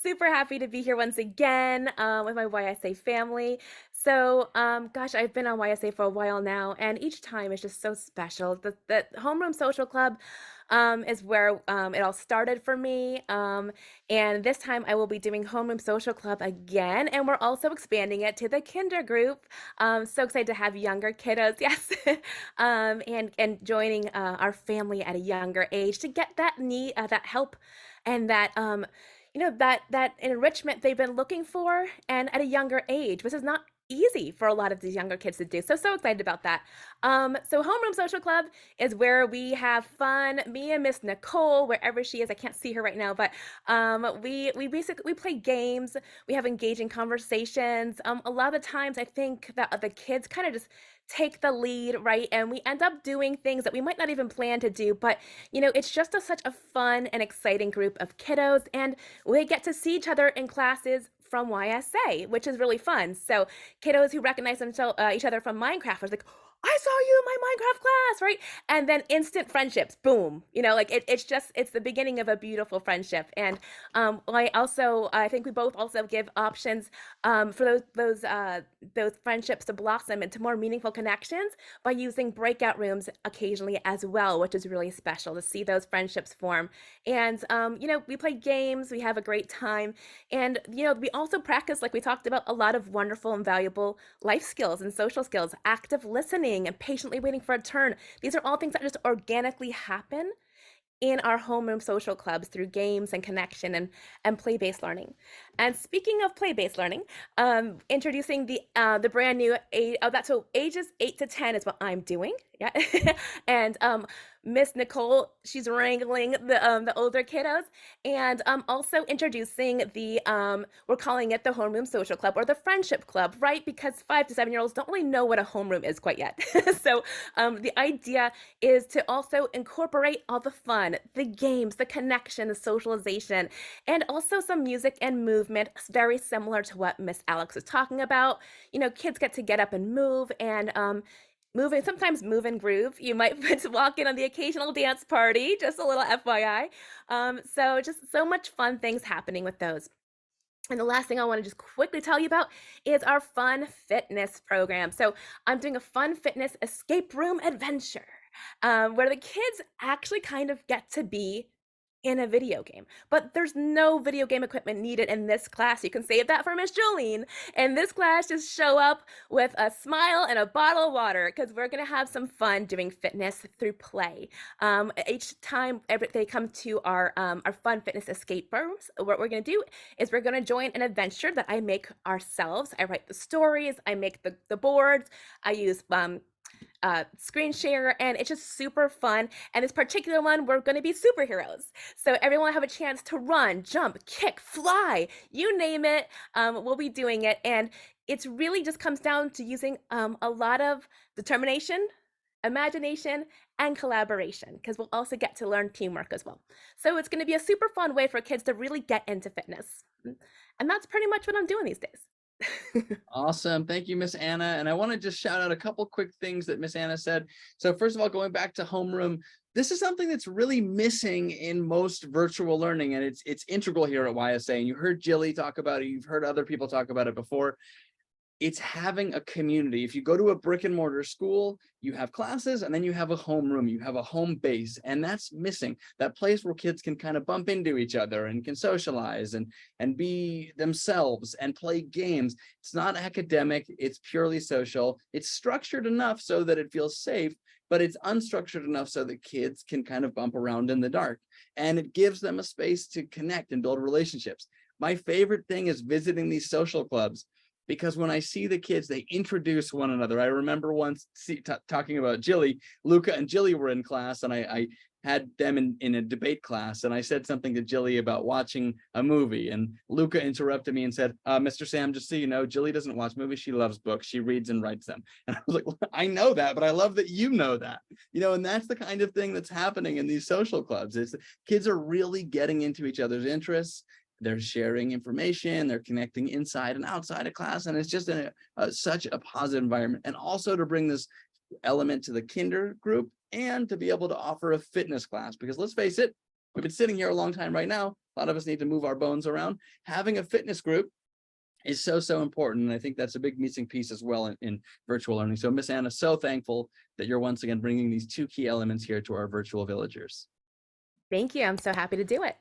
Super happy to be here once again with my YSA family. So, gosh, I've been on YSA for a while now, and each time is just so special. The Homeroom Social Club is where it all started for me. And this time I will be doing Homeroom Social Club again, and we're also expanding it to the kinder group. So excited to have younger kiddos, yes, and joining our family at a younger age to get that need, that help, and that that enrichment they've been looking for, and at a younger age. This is not easy for a lot of these younger kids to do. So excited about that. So Homeroom Social Club is where we have fun. Me and Miss Nicole, wherever she is, I can't see her right now, but we play games. We have engaging conversations. A lot of the times I think that the kids kind of just take the lead, right? And we end up doing things that we might not even plan to do, but it's just such a fun and exciting group of kiddos, and we get to see each other in classes from YSA, which is really fun. So kiddos who recognize themselves, each other from Minecraft, was like, I saw you in my Minecraft class, right? And then instant friendships, boom. It's the beginning of a beautiful friendship. And I think we both also give options for those friendships to blossom into more meaningful connections by using breakout rooms occasionally as well, which is really special to see those friendships form. And we play games, we have a great time, and we also practice, like we talked about, a lot of wonderful and valuable life skills and social skills, active listening and patiently waiting for a turn. These are all things that just organically happen in our homeroom social clubs through games and connection and play-based learning. And speaking of play-based learning, introducing the brand new ages 8 to 10 is what I'm doing. Yeah. And Miss Nicole, she's wrangling the older kiddos, and also introducing we're calling it the Homeroom Social Club, or the Friendship Club, right? Because 5 to 7-year-olds don't really know what a homeroom is quite yet. So the idea is to also incorporate all the fun, the games, the connection, the socialization, and also some music and movement, very similar to what Miss Alex was talking about. Kids get to get up and move, and sometimes move and groove. You might walk in on the occasional dance party, just a little FYI. So just so much fun things happening with those. And the last thing I want to just quickly tell you about is our fun fitness program. So I'm doing a fun fitness escape room adventure where the kids actually kind of get to be in a video game. But there's no video game equipment needed in this class. You can save that for Miss Jolene. In this class, just show up with a smile and a bottle of water because we're going to have some fun doing fitness through play. Each time they come to our fun fitness escape rooms, what we're going to do is we're going to join an adventure that I make ourselves. I write the stories, I make the boards, I use screen share, and it's just super fun. And this particular one, we're going to be superheroes, so everyone will have a chance to run, jump, kick, fly, you name it. We'll be doing it, and it's really just comes down to using a lot of determination, imagination, and collaboration, because we'll also get to learn teamwork as well. So it's going to be a super fun way for kids to really get into fitness, and that's pretty much what I'm doing these days. Awesome. Thank you, Miss Anna. And I want to just shout out a couple quick things that Miss Anna said. So first of all, going back to homeroom, this is something that's really missing in most virtual learning, and it's integral here at YSA. And you heard Jilly talk about it. You've heard other people talk about it before. It's having a community. If you go to a brick and mortar school, you have classes and then you have a homeroom, you have a home base, and that's missing. That place where kids can kind of bump into each other and can socialize and be themselves and play games. It's not academic, it's purely social. It's structured enough so that it feels safe, but it's unstructured enough so that kids can kind of bump around in the dark. And it gives them a space to connect and build relationships. My favorite thing is visiting these social clubs, because when I see the kids, they introduce one another. I remember once talking about Jilly, Luca and Jilly were in class, and I had them in a debate class, and I said something to Jilly about watching a movie, and Luca interrupted me and said, Mr. Sam, just so you know, Jilly doesn't watch movies, she loves books, she reads and writes them. And I was like, well, I know that, but I love that you know that. And that's the kind of thing that's happening in these social clubs. Is kids are really getting into each other's interests. They're sharing information, they're connecting inside and outside of class, and it's just such a positive environment. And also to bring this element to the kinder group and to be able to offer a fitness class, because let's face it, we've been sitting here a long time right now. A lot of us need to move our bones around. Having a fitness group is so important, and I think that's a big missing piece as well in virtual learning. So Miss Anna, so thankful that you're once again bringing these two key elements here to our virtual villagers. Thank you. I'm so happy to do it.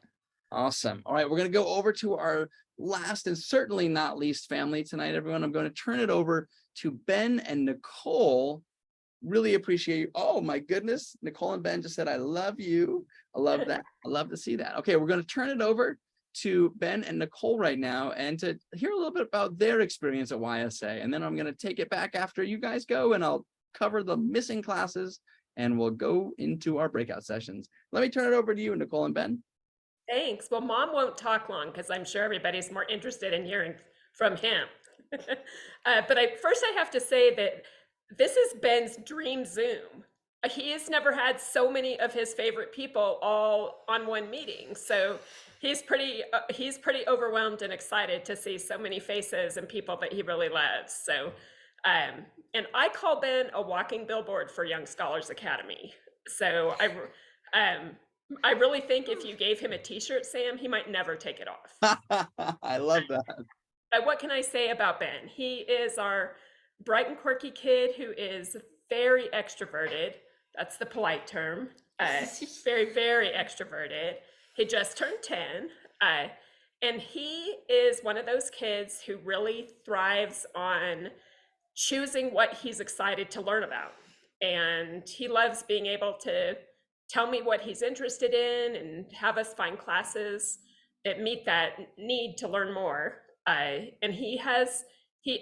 Awesome. All right, we're going to go over to our last and certainly not least family tonight, everyone. I'm going to turn it over to Ben and Nicole. Really appreciate you. Oh my goodness. Nicole and Ben just said, I love you. I love that. I love to see that. Okay, we're going to turn it over to Ben and Nicole right now and to hear a little bit about their experience at YSA. And then I'm going to take it back after you guys go, and I'll cover the missing classes and we'll go into our breakout sessions. Let me turn it over to you, Nicole and Ben. Thanks. Well, Mom won't talk long because I'm sure everybody's more interested in hearing from him. But first I have to say that this is Ben's dream Zoom. He has never had so many of his favorite people all on one meeting. So he's pretty overwhelmed and excited to see so many faces and people that he really loves. So, and I call Ben a walking billboard for Young Scholars Academy. So I really think if you gave him a t-shirt, Sam, he might never take it off. I love that. What can I say about Ben? He is our bright and quirky kid who is very extroverted. That's the polite term. Very, very extroverted. He just turned 10. And he is one of those kids who really thrives on choosing what he's excited to learn about. And he loves being able to tell me what he's interested in and have us find classes that meet that need to learn more. And he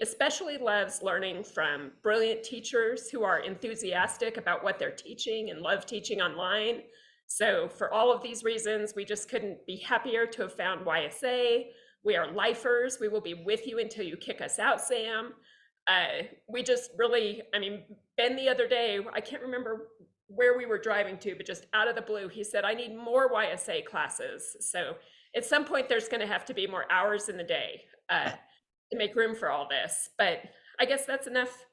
especially loves learning from brilliant teachers who are enthusiastic about what they're teaching and love teaching online. So for all of these reasons, we just couldn't be happier to have found YSA. We are lifers. We will be with you until you kick us out, Sam. We just really, Ben the other day, I can't remember where we were driving to, but just out of the blue, he said, I need more YSA classes. So at some point, there's going to have to be more hours in the day to make room for all this. But I guess that's enough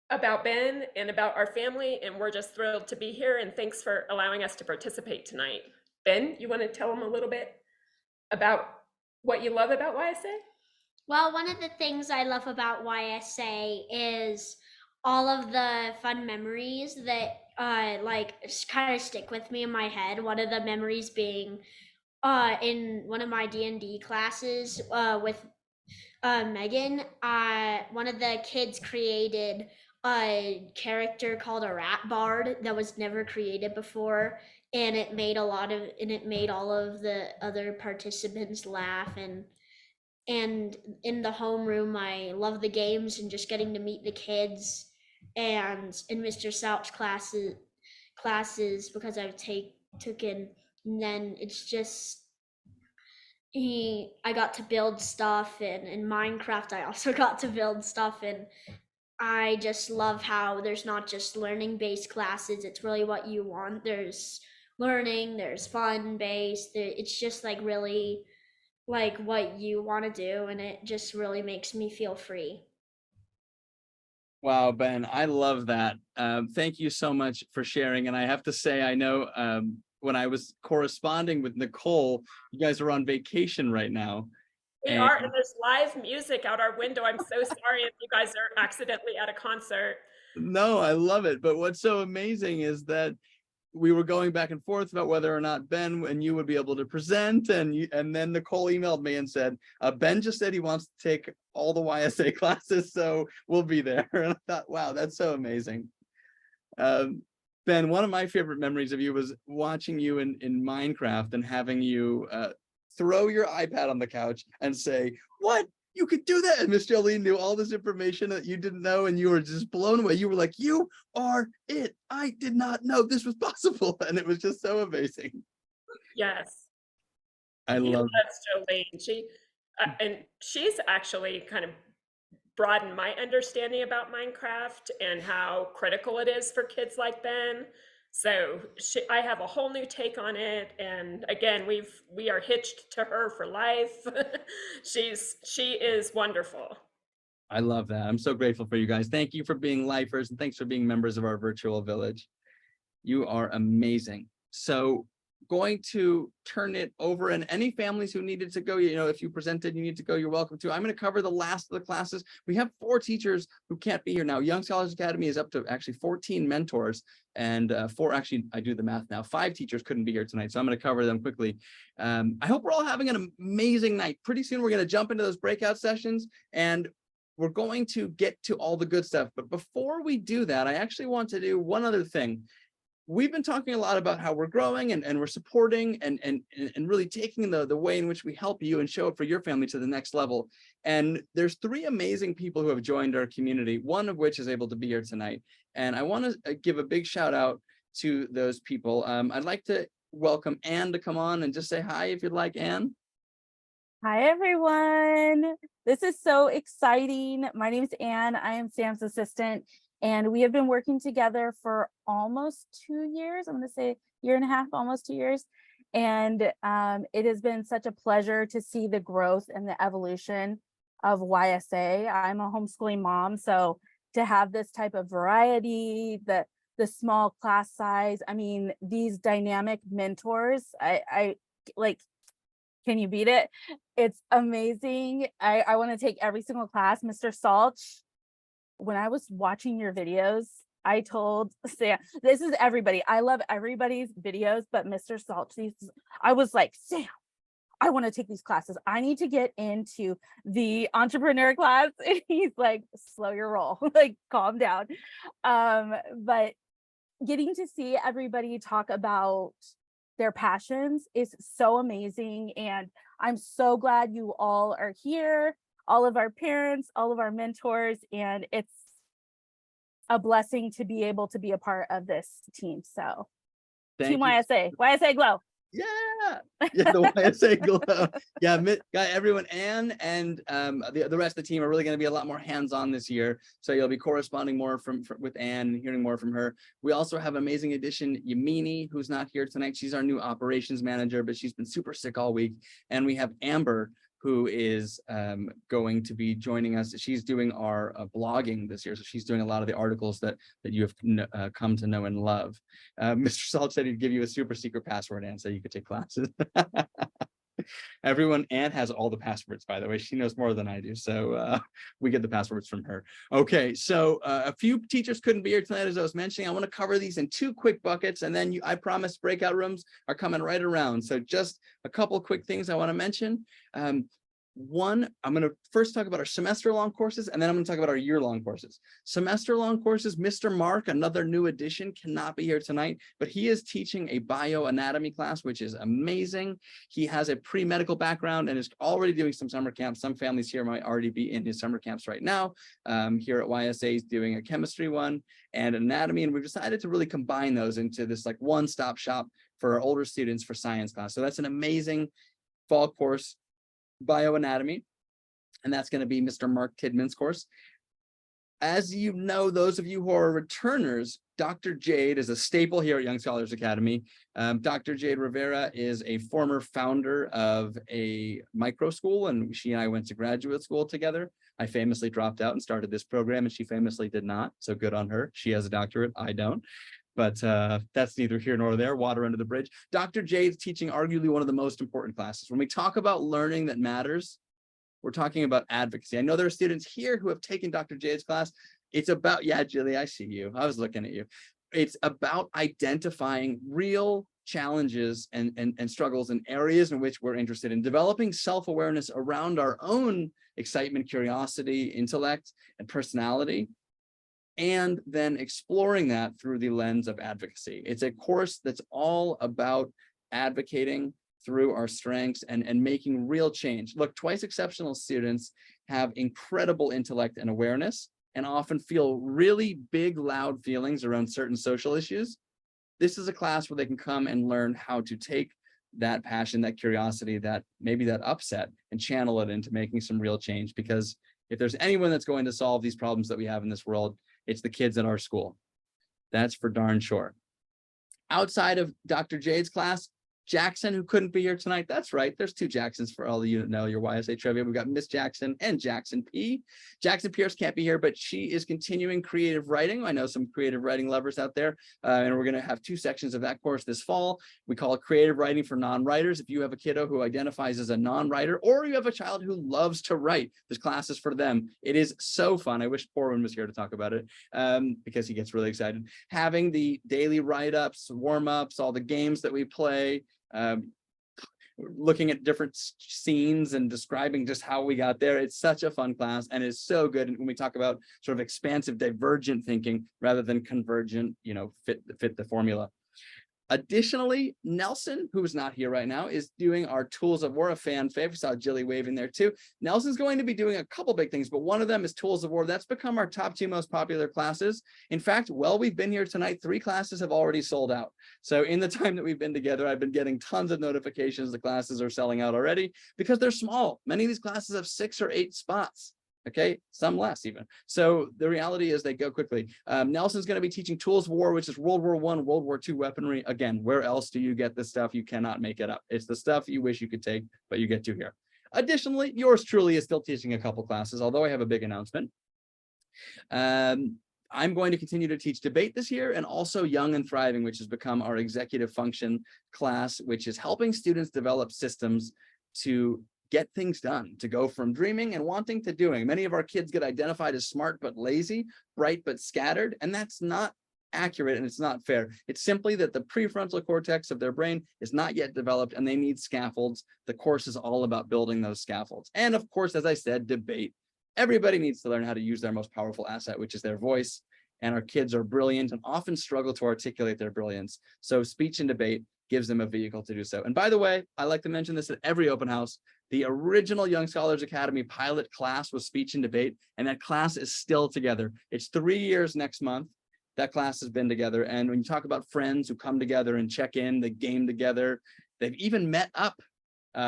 about Ben and about our family. And we're just thrilled to be here. And thanks for allowing us to participate tonight. Ben, you want to tell them a little bit about What you love about YSA? Well, one of the things I love about YSA is all of the fun memories that kind of stick with me in my head. One of the memories being in one of my D&D classes with Megan, one of the kids created a character called a rat bard that was never created before, and it made all of the other participants laugh. And in the homeroom, I love the games and just getting to meet the kids. And in Mr. Souch classes because I've taken, and then it's just I got to build stuff, and in Minecraft I also got to build stuff, and I just love how there's not just learning based classes, it's really what you want. There's learning, there's fun based, it's just like really like what you want to do, and it just really makes me feel free. Wow, Ben, I love that. Thank you so much for sharing. And I have to say, I know when I was corresponding with Nicole, you guys are on vacation right now. We are, and there's live music out our window. I'm so sorry if you guys are accidentally at a concert. No, I love it. But what's so amazing is that we were going back and forth about whether or not Ben and you would be able to present, and then Nicole emailed me and said, Ben just said he wants to take all the YSA classes, so we'll be there. And I thought, wow, that's so amazing. Ben, one of my favorite memories of you was watching you in Minecraft and having you throw your iPad on the couch and say, "What? You could do that?" And Miss Jolene knew all this information that you didn't know, and you were just blown away. You were like, "You are it. I did not know this was possible." And it was just so amazing. Yes. I love Jolene. And she's actually kind of broadened my understanding about Minecraft and how critical it is for kids like Ben. So I have a whole new take on it, and again, we are hitched to her for life. She is wonderful. I love that. I'm so grateful for you guys. Thank you for being lifers, and thanks for being members of our virtual village. You are amazing. So going to turn it over, and any families who needed to go, if you presented, you need to go, you're welcome to. I'm going to cover the last of the classes. We have 4 teachers who can't be here now. Young Scholars Academy is up to actually 14 mentors, and 4, actually, I do the math now, 5 teachers couldn't be here tonight. So I'm going to cover them quickly. I hope we're all having an amazing night. Pretty soon, we're going to jump into those breakout sessions, and we're going to get to all the good stuff. But before we do that, I actually want to do one other thing. We've been talking a lot about how we're growing and we're supporting and really taking the way in which we help you and show up for your family to the next level. And there's 3 amazing people who have joined our community, one of which is able to be here tonight. And I want to give a big shout out to those people. I'd like to welcome Anne to come on and just say hi if you'd like, Anne. Hi, everyone. This is so exciting. My name is Anne. I am Sam's assistant, and we have been working together for almost 2 years. I'm going to say 1.5 years, almost 2 years. And it has been such a pleasure to see the growth and the evolution of YSA. I'm a homeschooling mom, so to have this type of variety, the small class size, I mean, these dynamic mentors, I like, can you beat it? It's amazing. I want to take every single class. Mr. Salch, when I was watching your videos, I told Sam, this is everybody. I love everybody's videos, but Mr. Salch, I was like, Sam, I want to take these classes. I need to get into the entrepreneur class. And he's like, slow your roll, like calm down. But getting to see everybody talk about their passions is so amazing. And I'm so glad you all are here, all of our parents, all of our mentors, and it's a blessing to be able to be a part of this team. So Team YSA, YSA Glow. Yeah, the YSA Glow. Yeah, everyone, Anne and the rest of the team are really going to be a lot more hands-on this year. So you'll be corresponding more with Anne and hearing more from her. We also have amazing addition, Yamini, who's not here tonight. She's our new operations manager, but she's been super sick all week. And we have Amber, who is going to be joining us. She's doing our blogging this year. So she's doing a lot of the articles that you have come to know and love. Mr. Salt said he'd give you a super secret password, Anne, so you could take classes. Everyone, Anne has all the passwords, by the way. She knows more than I do. So we get the passwords from her. Okay, so a few teachers couldn't be here tonight, as I was mentioning. I want to cover these in 2 quick buckets, and then I promise breakout rooms are coming right around. So just a couple quick things I want to mention. One, I'm going to first talk about our semester-long courses, and then I'm going to talk about our year-long courses. Semester-long courses, Mr. Mark, another new addition, cannot be here tonight, but he is teaching a bioanatomy class, which is amazing. He has a pre-medical background and is already doing some summer camps. Some families here might already be in his summer camps right now. Here at YSA, he's doing a chemistry one and anatomy, and we've decided to really combine those into this like one-stop shop for our older students for science class. So that's an amazing fall course, bioanatomy, and that's going to be Mr. Mark Tidman's course. As you know, those of you who are returners, Dr. Jade is a staple here at Young Scholars Academy. Dr. Jade Rivera is a former founder of a micro school, and she and I went to graduate school together. I famously dropped out and started this program, and she famously did not, so good on her. She has a doctorate, I don't. But that's neither here nor there, water under the bridge. Dr. Jade's teaching arguably one of the most important classes. When we talk about learning that matters, we're talking about advocacy. I know there are students here who have taken Dr. Jade's class. It's about, yeah, Julie, I see you. I was looking at you. It's about identifying real challenges and struggles in areas in which we're interested in, developing self-awareness around our own excitement, curiosity, intellect, and personality, and then exploring that through the lens of advocacy. It's a course that's all about advocating through our strengths and making real change. Look, twice exceptional students have incredible intellect and awareness and often feel really big, loud feelings around certain social issues. This is a class where they can come and learn how to take that passion, that curiosity, that maybe that upset, and channel it into making some real change. Because if there's anyone that's going to solve these problems that we have in this world, it's the kids at our school. That's for darn sure. Outside of Dr. Jade's class, Jackson, who couldn't be here tonight. That's right. There's 2 Jacksons for all of you that know your YSA trivia. We've got Miss Jackson and Jackson P. Jackson Pierce can't be here, but she is continuing creative writing. I know some creative writing lovers out there, and we're going to have 2 sections of that course this fall. We call it creative writing for non-writers. If you have a kiddo who identifies as a non-writer, or you have a child who loves to write, this class is for them. It is so fun. I wish Porwin was here to talk about it because he gets really excited. Having the daily write-ups, warm-ups, all the games that we play, looking at different scenes and describing just how we got there. It's such a fun class and it's so good. And when we talk about sort of expansive, divergent thinking rather than convergent, fit the formula. Additionally, Nelson, who is not here right now, is doing our Tools of War, a fan favorite. We saw Jilly waving there too. Nelson's going to be doing a couple big things, but one of them is Tools of War. That's become our top 2 most popular classes. In fact, while we've been here tonight, 3 classes have already sold out. So in the time that we've been together, I've been getting tons of notifications the classes are selling out already because they're small. Many of these classes have 6 or 8 spots. Okay, some less even. So the reality is they go quickly. Nelson's going to be teaching Tools of War, which is World War I, World War II weaponry. Again, where else do you get this stuff? You cannot make it up. It's the stuff you wish you could take, but you get to here. Additionally, yours truly is still teaching a couple classes, although I have a big announcement. I'm going to continue to teach debate this year and also Young and Thriving, which has become our executive function class, which is helping students develop systems to get things done, to go from dreaming and wanting to doing. Many of our kids get identified as smart but lazy, bright but scattered, and that's not accurate and it's not fair. It's simply that the prefrontal cortex of their brain is not yet developed and they need scaffolds. The course is all about building those scaffolds. And of course, as I said, debate. Everybody needs to learn how to use their most powerful asset, which is their voice. And our kids are brilliant and often struggle to articulate their brilliance. So speech and debate gives them a vehicle to do so. And by the way, I like to mention this at every open house. The original Young Scholars Academy pilot class was speech and debate, and that class is still together. It's 3 years next month. That class has been together. And when you talk about friends who come together and check in, they game together, they've even met up.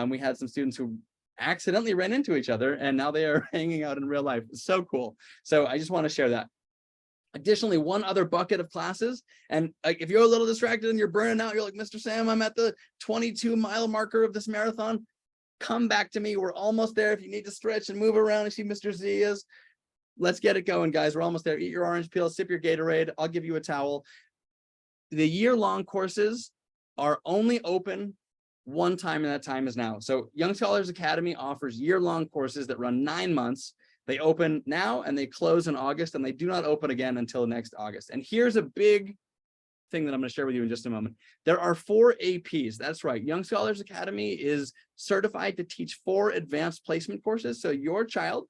We had some students who accidentally ran into each other, and now they are hanging out in real life. It's so cool. So I just want to share that. Additionally, one other bucket of classes, and like if you're a little distracted and you're burning out, you're like, Mr. Sam, I'm at the 22-mile marker of this marathon. Come back to me. We're almost there. If you need to stretch and move around and see Mr. Z is, let's get it going, guys. We're almost there. Eat your orange peel, sip your Gatorade. I'll give you a towel. The year-long courses are only open one time, and that time is now. So Young Scholars Academy offers year-long courses that run 9 months. They open now and they close in August, and they do not open again until next August. And here's a big thing that I'm going to share with you in just a moment. There are 4 APs. That's right. Young Scholars Academy is certified to teach 4 advanced placement courses. So your child,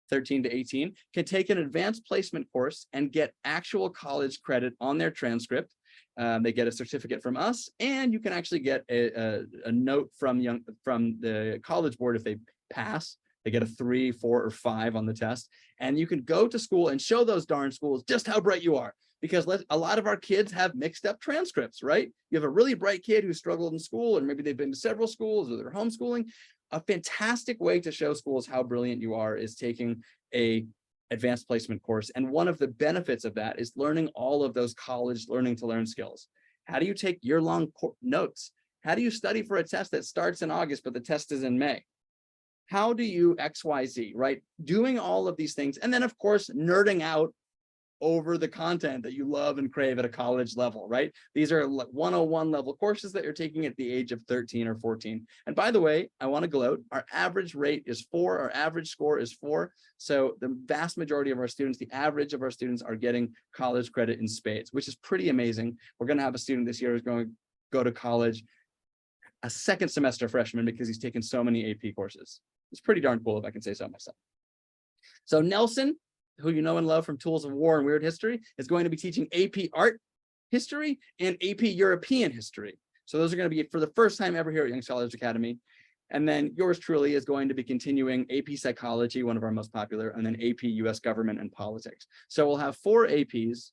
13 to 18, can take an advanced placement course and get actual college credit on their transcript. They get a certificate from us, and you can actually get a note from the College Board if they pass. They get a 3, 4, or 5 on the test, and you can go to school and show those darn schools just how bright you are. Because a lot of our kids have mixed up transcripts, right? You have a really bright kid who struggled in school, or maybe they've been to several schools or they're homeschooling. A fantastic way to show schools how brilliant you are is taking a advanced placement course. And one of the benefits of that is learning all of those college learning to learn skills. How do you take year-long notes? How do you study for a test that starts in August, but the test is in May? How do you XYZ, right? Doing all of these things. And then of course, nerding out over the content that you love and crave at a college level, right? These are 101 level courses that you're taking at the age of 13 or 14. And by the way, I want to gloat, our average rate is 4, our average score is 4. So the vast majority of our students, the average of our students are getting college credit in spades, which is pretty amazing. We're going to have a student this year who's going to go to college, a second semester freshman, because he's taken so many AP courses. It's pretty darn cool, if I can say so myself. So Nelson, who you know and love from Tools of War and Weird History, is going to be teaching AP Art History and AP European History. So those are going to be for the first time ever here at Young Scholars Academy. And then yours truly is going to be continuing AP Psychology, one of our most popular, and then AP US Government and Politics. So we'll have 4 APs.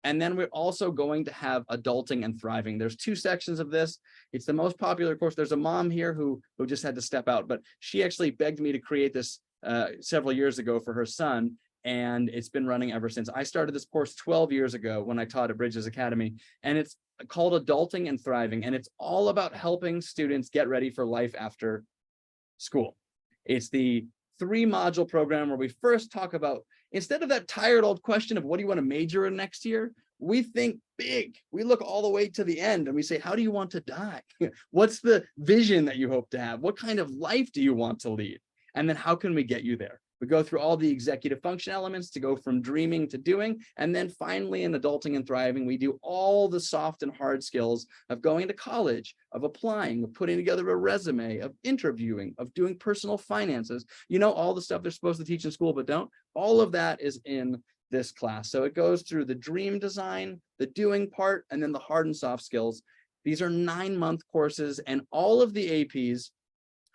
And then we're also going to have Adulting and Thriving. There's 2 sections of this. It's the most popular course. There's a mom here who just had to step out, but she actually begged me to create this several years ago for her son. And it's been running ever since. I started this course 12 years ago when I taught at Bridges Academy, and it's called Adulting and Thriving. And it's all about helping students get ready for life after school. It's the 3-module program where we first talk about, instead of that tired old question of what do you want to major in next year, we think big. We look all the way to the end and we say, how do you want to die? What's the vision that you hope to have? What kind of life do you want to lead? And then how can we get you there? We go through all the executive function elements to go from dreaming to doing. And then finally in Adulting and Thriving, we do all the soft and hard skills of going to college, of applying, of putting together a resume, of interviewing, of doing personal finances. You know, all the stuff they're supposed to teach in school, but don't. All of that is in this class. So it goes through the dream design, the doing part, and then the hard and soft skills. These are 9-month courses, and all of the APs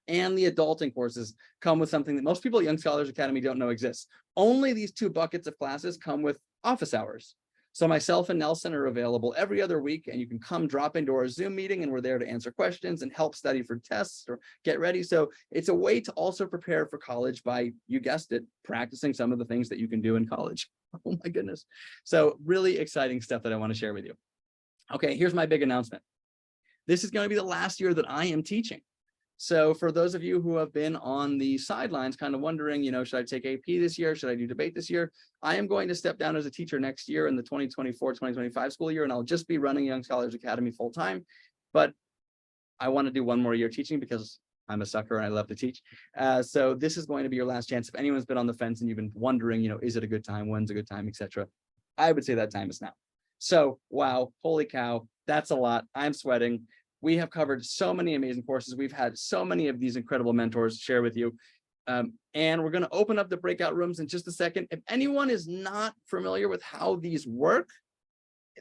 and the adulting courses come with something that most people at Young Scholars Academy don't know exists. Only these 2 buckets of classes come with office hours. So myself and Nelson are available every other week, and you can come drop into our Zoom meeting, and we're there to answer questions and help study for tests or get ready. So it's a way to also prepare for college by, you guessed it, practicing some of the things that you can do in college. Oh my goodness. So really exciting stuff that I want to share with you. Okay, here's my big announcement. This is going to be the last year that I am teaching. So for those of you who have been on the sidelines kind of wondering, you know, should I take AP this year? Should I do debate this year? I am going to step down as a teacher next year in the 2024-2025 school year, and I'll just be running Young Scholars Academy full time. But I want to do one more year teaching because I'm a sucker and I love to teach. So this is going to be your last chance. If anyone's been on the fence and you've been wondering, you know, is it a good time? When's a good time, etc. I would say that time is now. So, wow, holy cow, that's a lot. I'm sweating. We have covered so many amazing courses. We've had so many of these incredible mentors share with you. And we're going to open up the breakout rooms in just a second. If anyone is not familiar with how these work,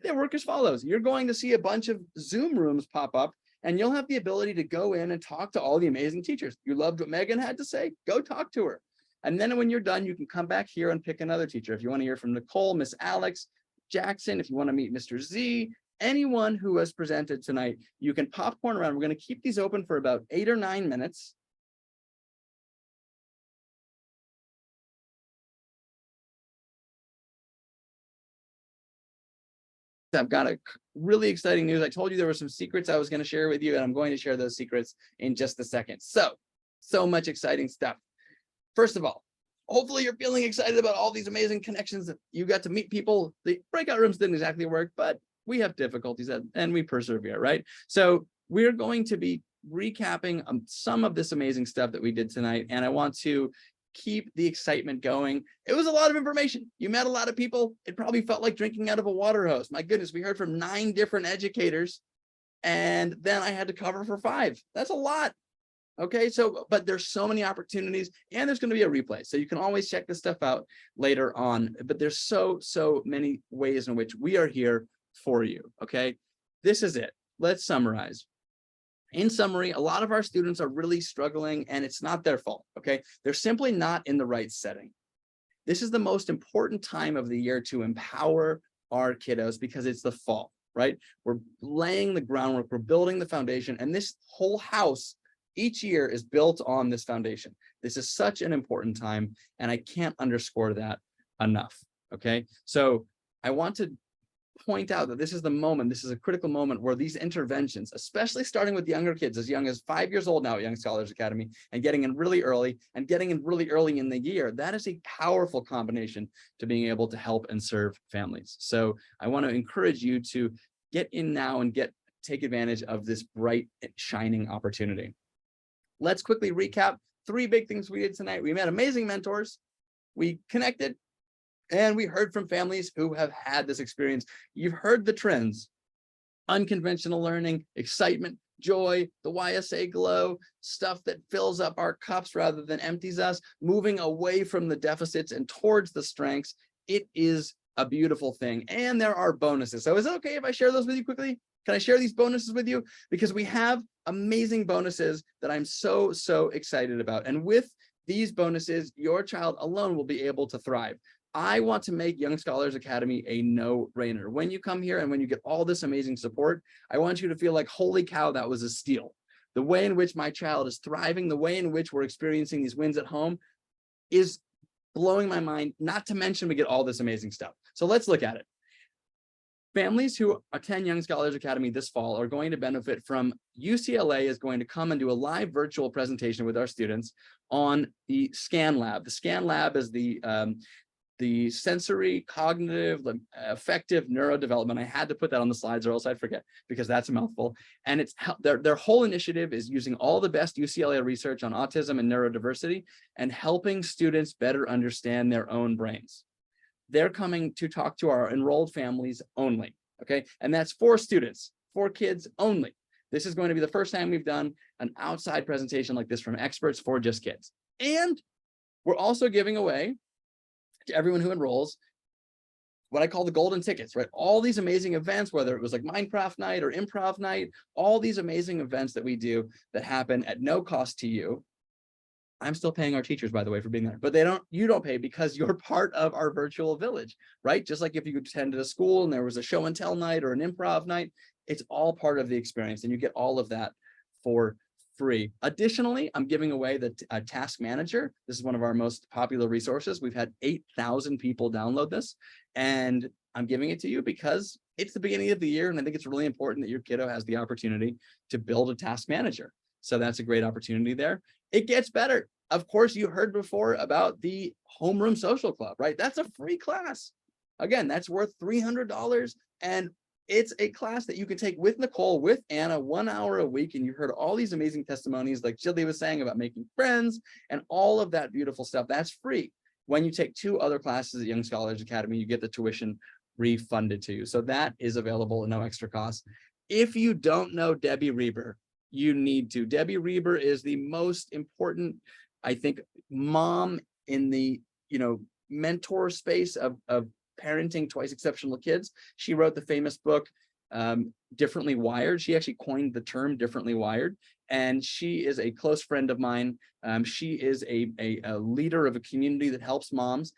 they work as follows. You're going to see a bunch of Zoom rooms pop up, and you'll have the ability to go in and talk to all the amazing teachers. You loved what Megan had to say? Go talk to her. And then when you're done, you can come back here and pick another teacher. If you want to hear from Nicole, Miss Alex, Jackson, if you want to meet Mr. Z, anyone who has presented tonight, you can popcorn around. We're going to keep these open for about 8 or 9 minutes. I've got a really exciting news. I told you there were some secrets I was going to share with you, and I'm going to share those secrets in just a second. So much exciting stuff. First of all, hopefully you're feeling excited about all these amazing connections that you got to meet people. The breakout rooms didn't exactly work, but we have difficulties and we persevere, right? So we're going to be recapping some of this amazing stuff that we did tonight. And I want to keep the excitement going. It was a lot of information. You met a lot of people. It probably felt like drinking out of a water hose. My goodness, we heard from 9 different educators, and then I had to cover for 5. That's a lot. Okay, so, but there's so many opportunities, and there's going to be a replay. So you can always check this stuff out later on, but there's so many ways in which we are here for you. Okay, this is it. Let's summarize. In summary, a lot of our students are really struggling, and it's not their fault. Okay, they're simply not in the right setting. This is the most important time of the year to empower our kiddos because it's the fall, right? We're laying the groundwork, we're building the foundation, and this whole house each year is built on this foundation. This is such an important time, and I can't underscore that enough. Okay, so I want to point out that this is the moment, this is a critical moment where these interventions, especially starting with younger kids as young as 5 years old now at Young Scholars Academy, and getting in really early in the year, that is a powerful combination to being able to help and serve families. So I want to encourage you to get in now and take advantage of this bright, shining opportunity. Let's quickly recap 3 big things we did tonight. We met amazing mentors, we connected, and we heard from families who have had this experience. You've heard the trends: unconventional learning, excitement, joy, the YSA glow, stuff that fills up our cups rather than empties us, moving away from the deficits and towards the strengths. It is a beautiful thing. And there are bonuses. So is it okay if I share those with you quickly? Can I share these bonuses with you? Because we have amazing bonuses that I'm so excited about. And with these bonuses, your child alone will be able to thrive. I want to make Young Scholars Academy a no-brainer. When you come here and when you get all this amazing support, I want you to feel like, holy cow, that was a steal. The way in which my child is thriving, the way in which we're experiencing these wins at home is blowing my mind, not to mention we get all this amazing stuff. So let's look at it. Families who attend Young Scholars Academy this fall are going to benefit from UCLA is going to come and do a live virtual presentation with our students on the SCAN Lab. The SCAN Lab is the sensory, cognitive, affective neurodevelopment. I had to put that on the slides or else I'd forget, because that's a mouthful. And it's their whole initiative is using all the best UCLA research on autism and neurodiversity and helping students better understand their own brains. They're coming to talk to our enrolled families only, okay? And that's 4 students, 4 kids only. This is going to be the first time we've done an outside presentation like this from experts for just kids. And we're also giving away to everyone who enrolls what I call the golden tickets, right? All these amazing events, whether it was like Minecraft night or improv night, all these amazing events that we do that happen at no cost to you. I'm still paying our teachers, by the way, for being there, but you don't pay because you're part of our virtual village, right? Just like if you attended a school and there was a show and tell night or an improv night, it's all part of the experience, and you get all of that for free. Additionally, I'm giving away the task manager. This is one of our most popular resources. We've had 8,000 people download this, and I'm giving it to you because it's the beginning of the year, and I think it's really important that your kiddo has the opportunity to build a task manager. So that's a great opportunity there. It gets better. Of course, you heard before about the Homeroom Social Club, right? That's a free class. Again, that's worth $300, and it's a class that you can take with Nicole, with Anna, 1 hour a week. And you heard all these amazing testimonies like Jilly was saying about making friends and all of that beautiful stuff. That's free. When you take 2 other classes at Young Scholars Academy, you get the tuition refunded to you. So that is available at no extra cost. If you don't know Debbie Reber, you need to. Debbie Reber is the most important, I think, mom in the mentor space of parenting twice exceptional kids. She wrote the famous book Differently Wired. She actually coined the term Differently Wired, and she is a close friend of mine. She is a leader of a community that helps moms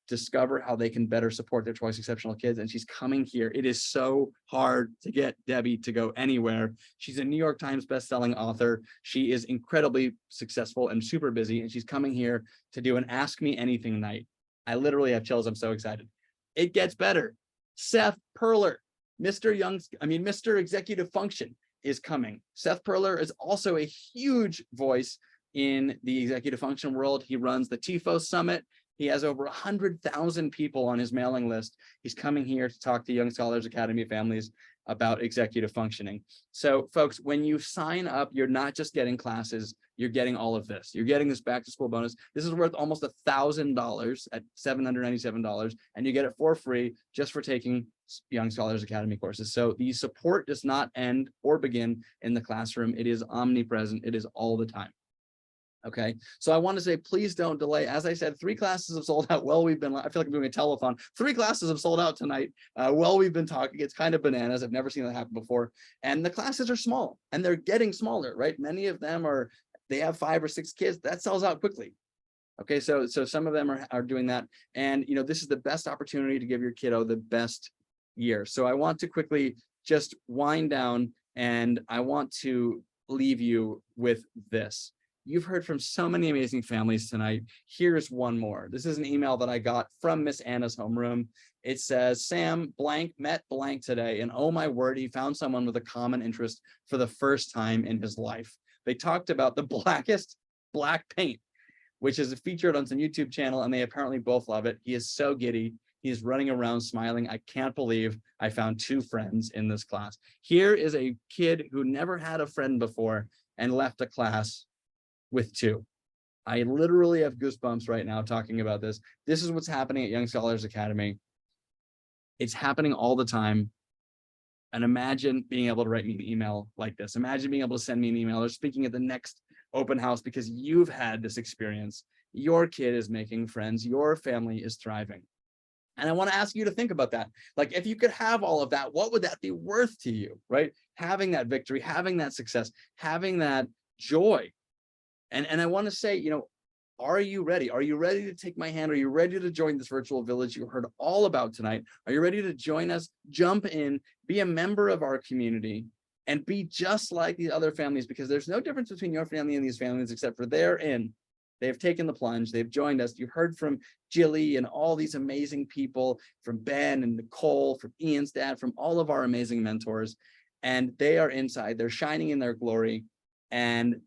discover how they can better support their twice exceptional kids, and she's coming here. It is so hard to get Debbie to go anywhere. She's a New York Times bestselling author. She is incredibly successful and super busy, and she's coming here to do an Ask Me Anything night. I literally have chills. I'm so excited. It gets better. Seth Perler, Mr. Executive Function is coming. Seth Perler is also a huge voice in the executive function world. He runs the TIFO Summit. He has over 100,000 people on his mailing list. He's coming here to talk to Young Scholars Academy families about executive functioning. So folks, when you sign up, you're not just getting classes, you're getting all of this. You're getting this back to school bonus. This is worth almost $1,000 at $797, and you get it for free just for taking Young Scholars Academy courses. So the support does not end or begin in the classroom. It is omnipresent. It is all the time. Okay, so I want to say, please don't delay. As I said, 3 classes have sold out. Well, I feel like I'm doing a telethon. 3 classes have sold out tonight. Well, we've been talking. It's kind of bananas. I've never seen that happen before. And the classes are small, and they're getting smaller, right? Many of them they have 5 or 6 kids. That sells out quickly. Okay, so some of them are doing that. And, you know, this is the best opportunity to give your kiddo the best year. So I want to quickly just wind down, and I want to leave you with this. You've heard from so many amazing families tonight. Here's one more. This is an email that I got from Miss Anna's homeroom. It says, Sam blank met blank today, and oh my word, he found someone with a common interest for the first time in his life. They talked about the blackest black paint, which is featured on some YouTube channel, and they apparently both love it. He is so giddy. He's running around smiling. I can't believe I found 2 friends in this class. Here is a kid who never had a friend before and left a class with 2. I literally have goosebumps right now talking about this. This is what's happening at Young Scholars Academy. It's happening all the time. And imagine being able to write me an email like this. Imagine being able to send me an email or speaking at the next open house because you've had this experience. Your kid is making friends. Your family is thriving. And I want to ask you to think about that. Like, if you could have all of that, what would that be worth to you, right? Having that victory, having that success, having that joy. And I want to say, you know, are you ready? Are you ready to take my hand? Are you ready to join this virtual village you heard all about tonight? Are you ready to join us, jump in, be a member of our community, and be just like the other families? Because there's no difference between your family and these families, except for they're in. They've taken the plunge. They've joined us. You heard from Jilly and all these amazing people, from Ben and Nicole, from Ian's dad, from all of our amazing mentors. And they are inside. They're shining in their glory. And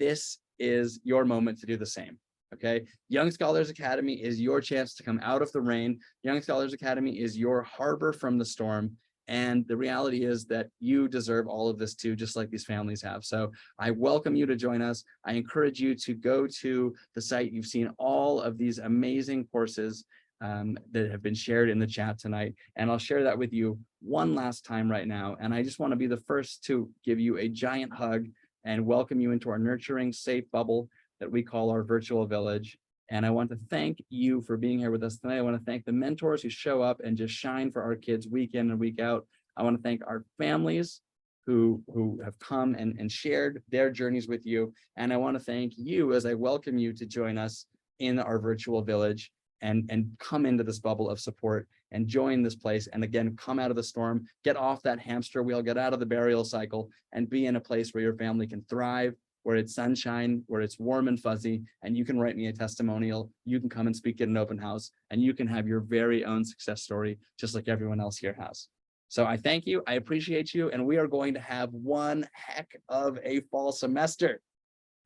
this is your moment to do the same. Okay, Young Scholars Academy is your chance to come out of the rain. Young Scholars Academy is your harbor from the storm. And the reality is that you deserve all of this too, just like these families have. So I welcome you to join us. I encourage you to go to the site. You've seen all of these amazing courses that have been shared in the chat tonight. And I'll share that with you one last time right now. And I just want to be the first to give you a giant hug and welcome you into our nurturing, safe bubble that we call our virtual village. And I want to thank you for being here with us tonight. I want to thank the mentors who show up and just shine for our kids week in and week out. I want to thank our families who have come and shared their journeys with you. And I want to thank you as I welcome you to join us in our virtual village and come into this bubble of support and join this place. And again, come out of the storm, get off that hamster wheel, get out of the burial cycle, and be in a place where your family can thrive, where it's sunshine, where it's warm and fuzzy, and you can write me a testimonial, you can come and speak at an open house, and you can have your very own success story, just like everyone else here has. So I thank you, I appreciate you, and we are going to have one heck of a fall semester.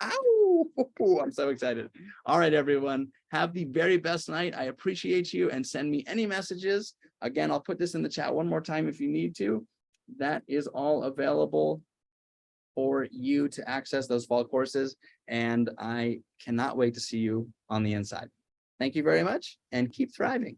Ow, I'm so excited. All right, everyone, have the very best night. I appreciate you, and send me any messages. Again, I'll put this in the chat one more time if you need to. That is all available for you to access those fall courses, and I cannot wait to see you on the inside. Thank you very much, and keep thriving.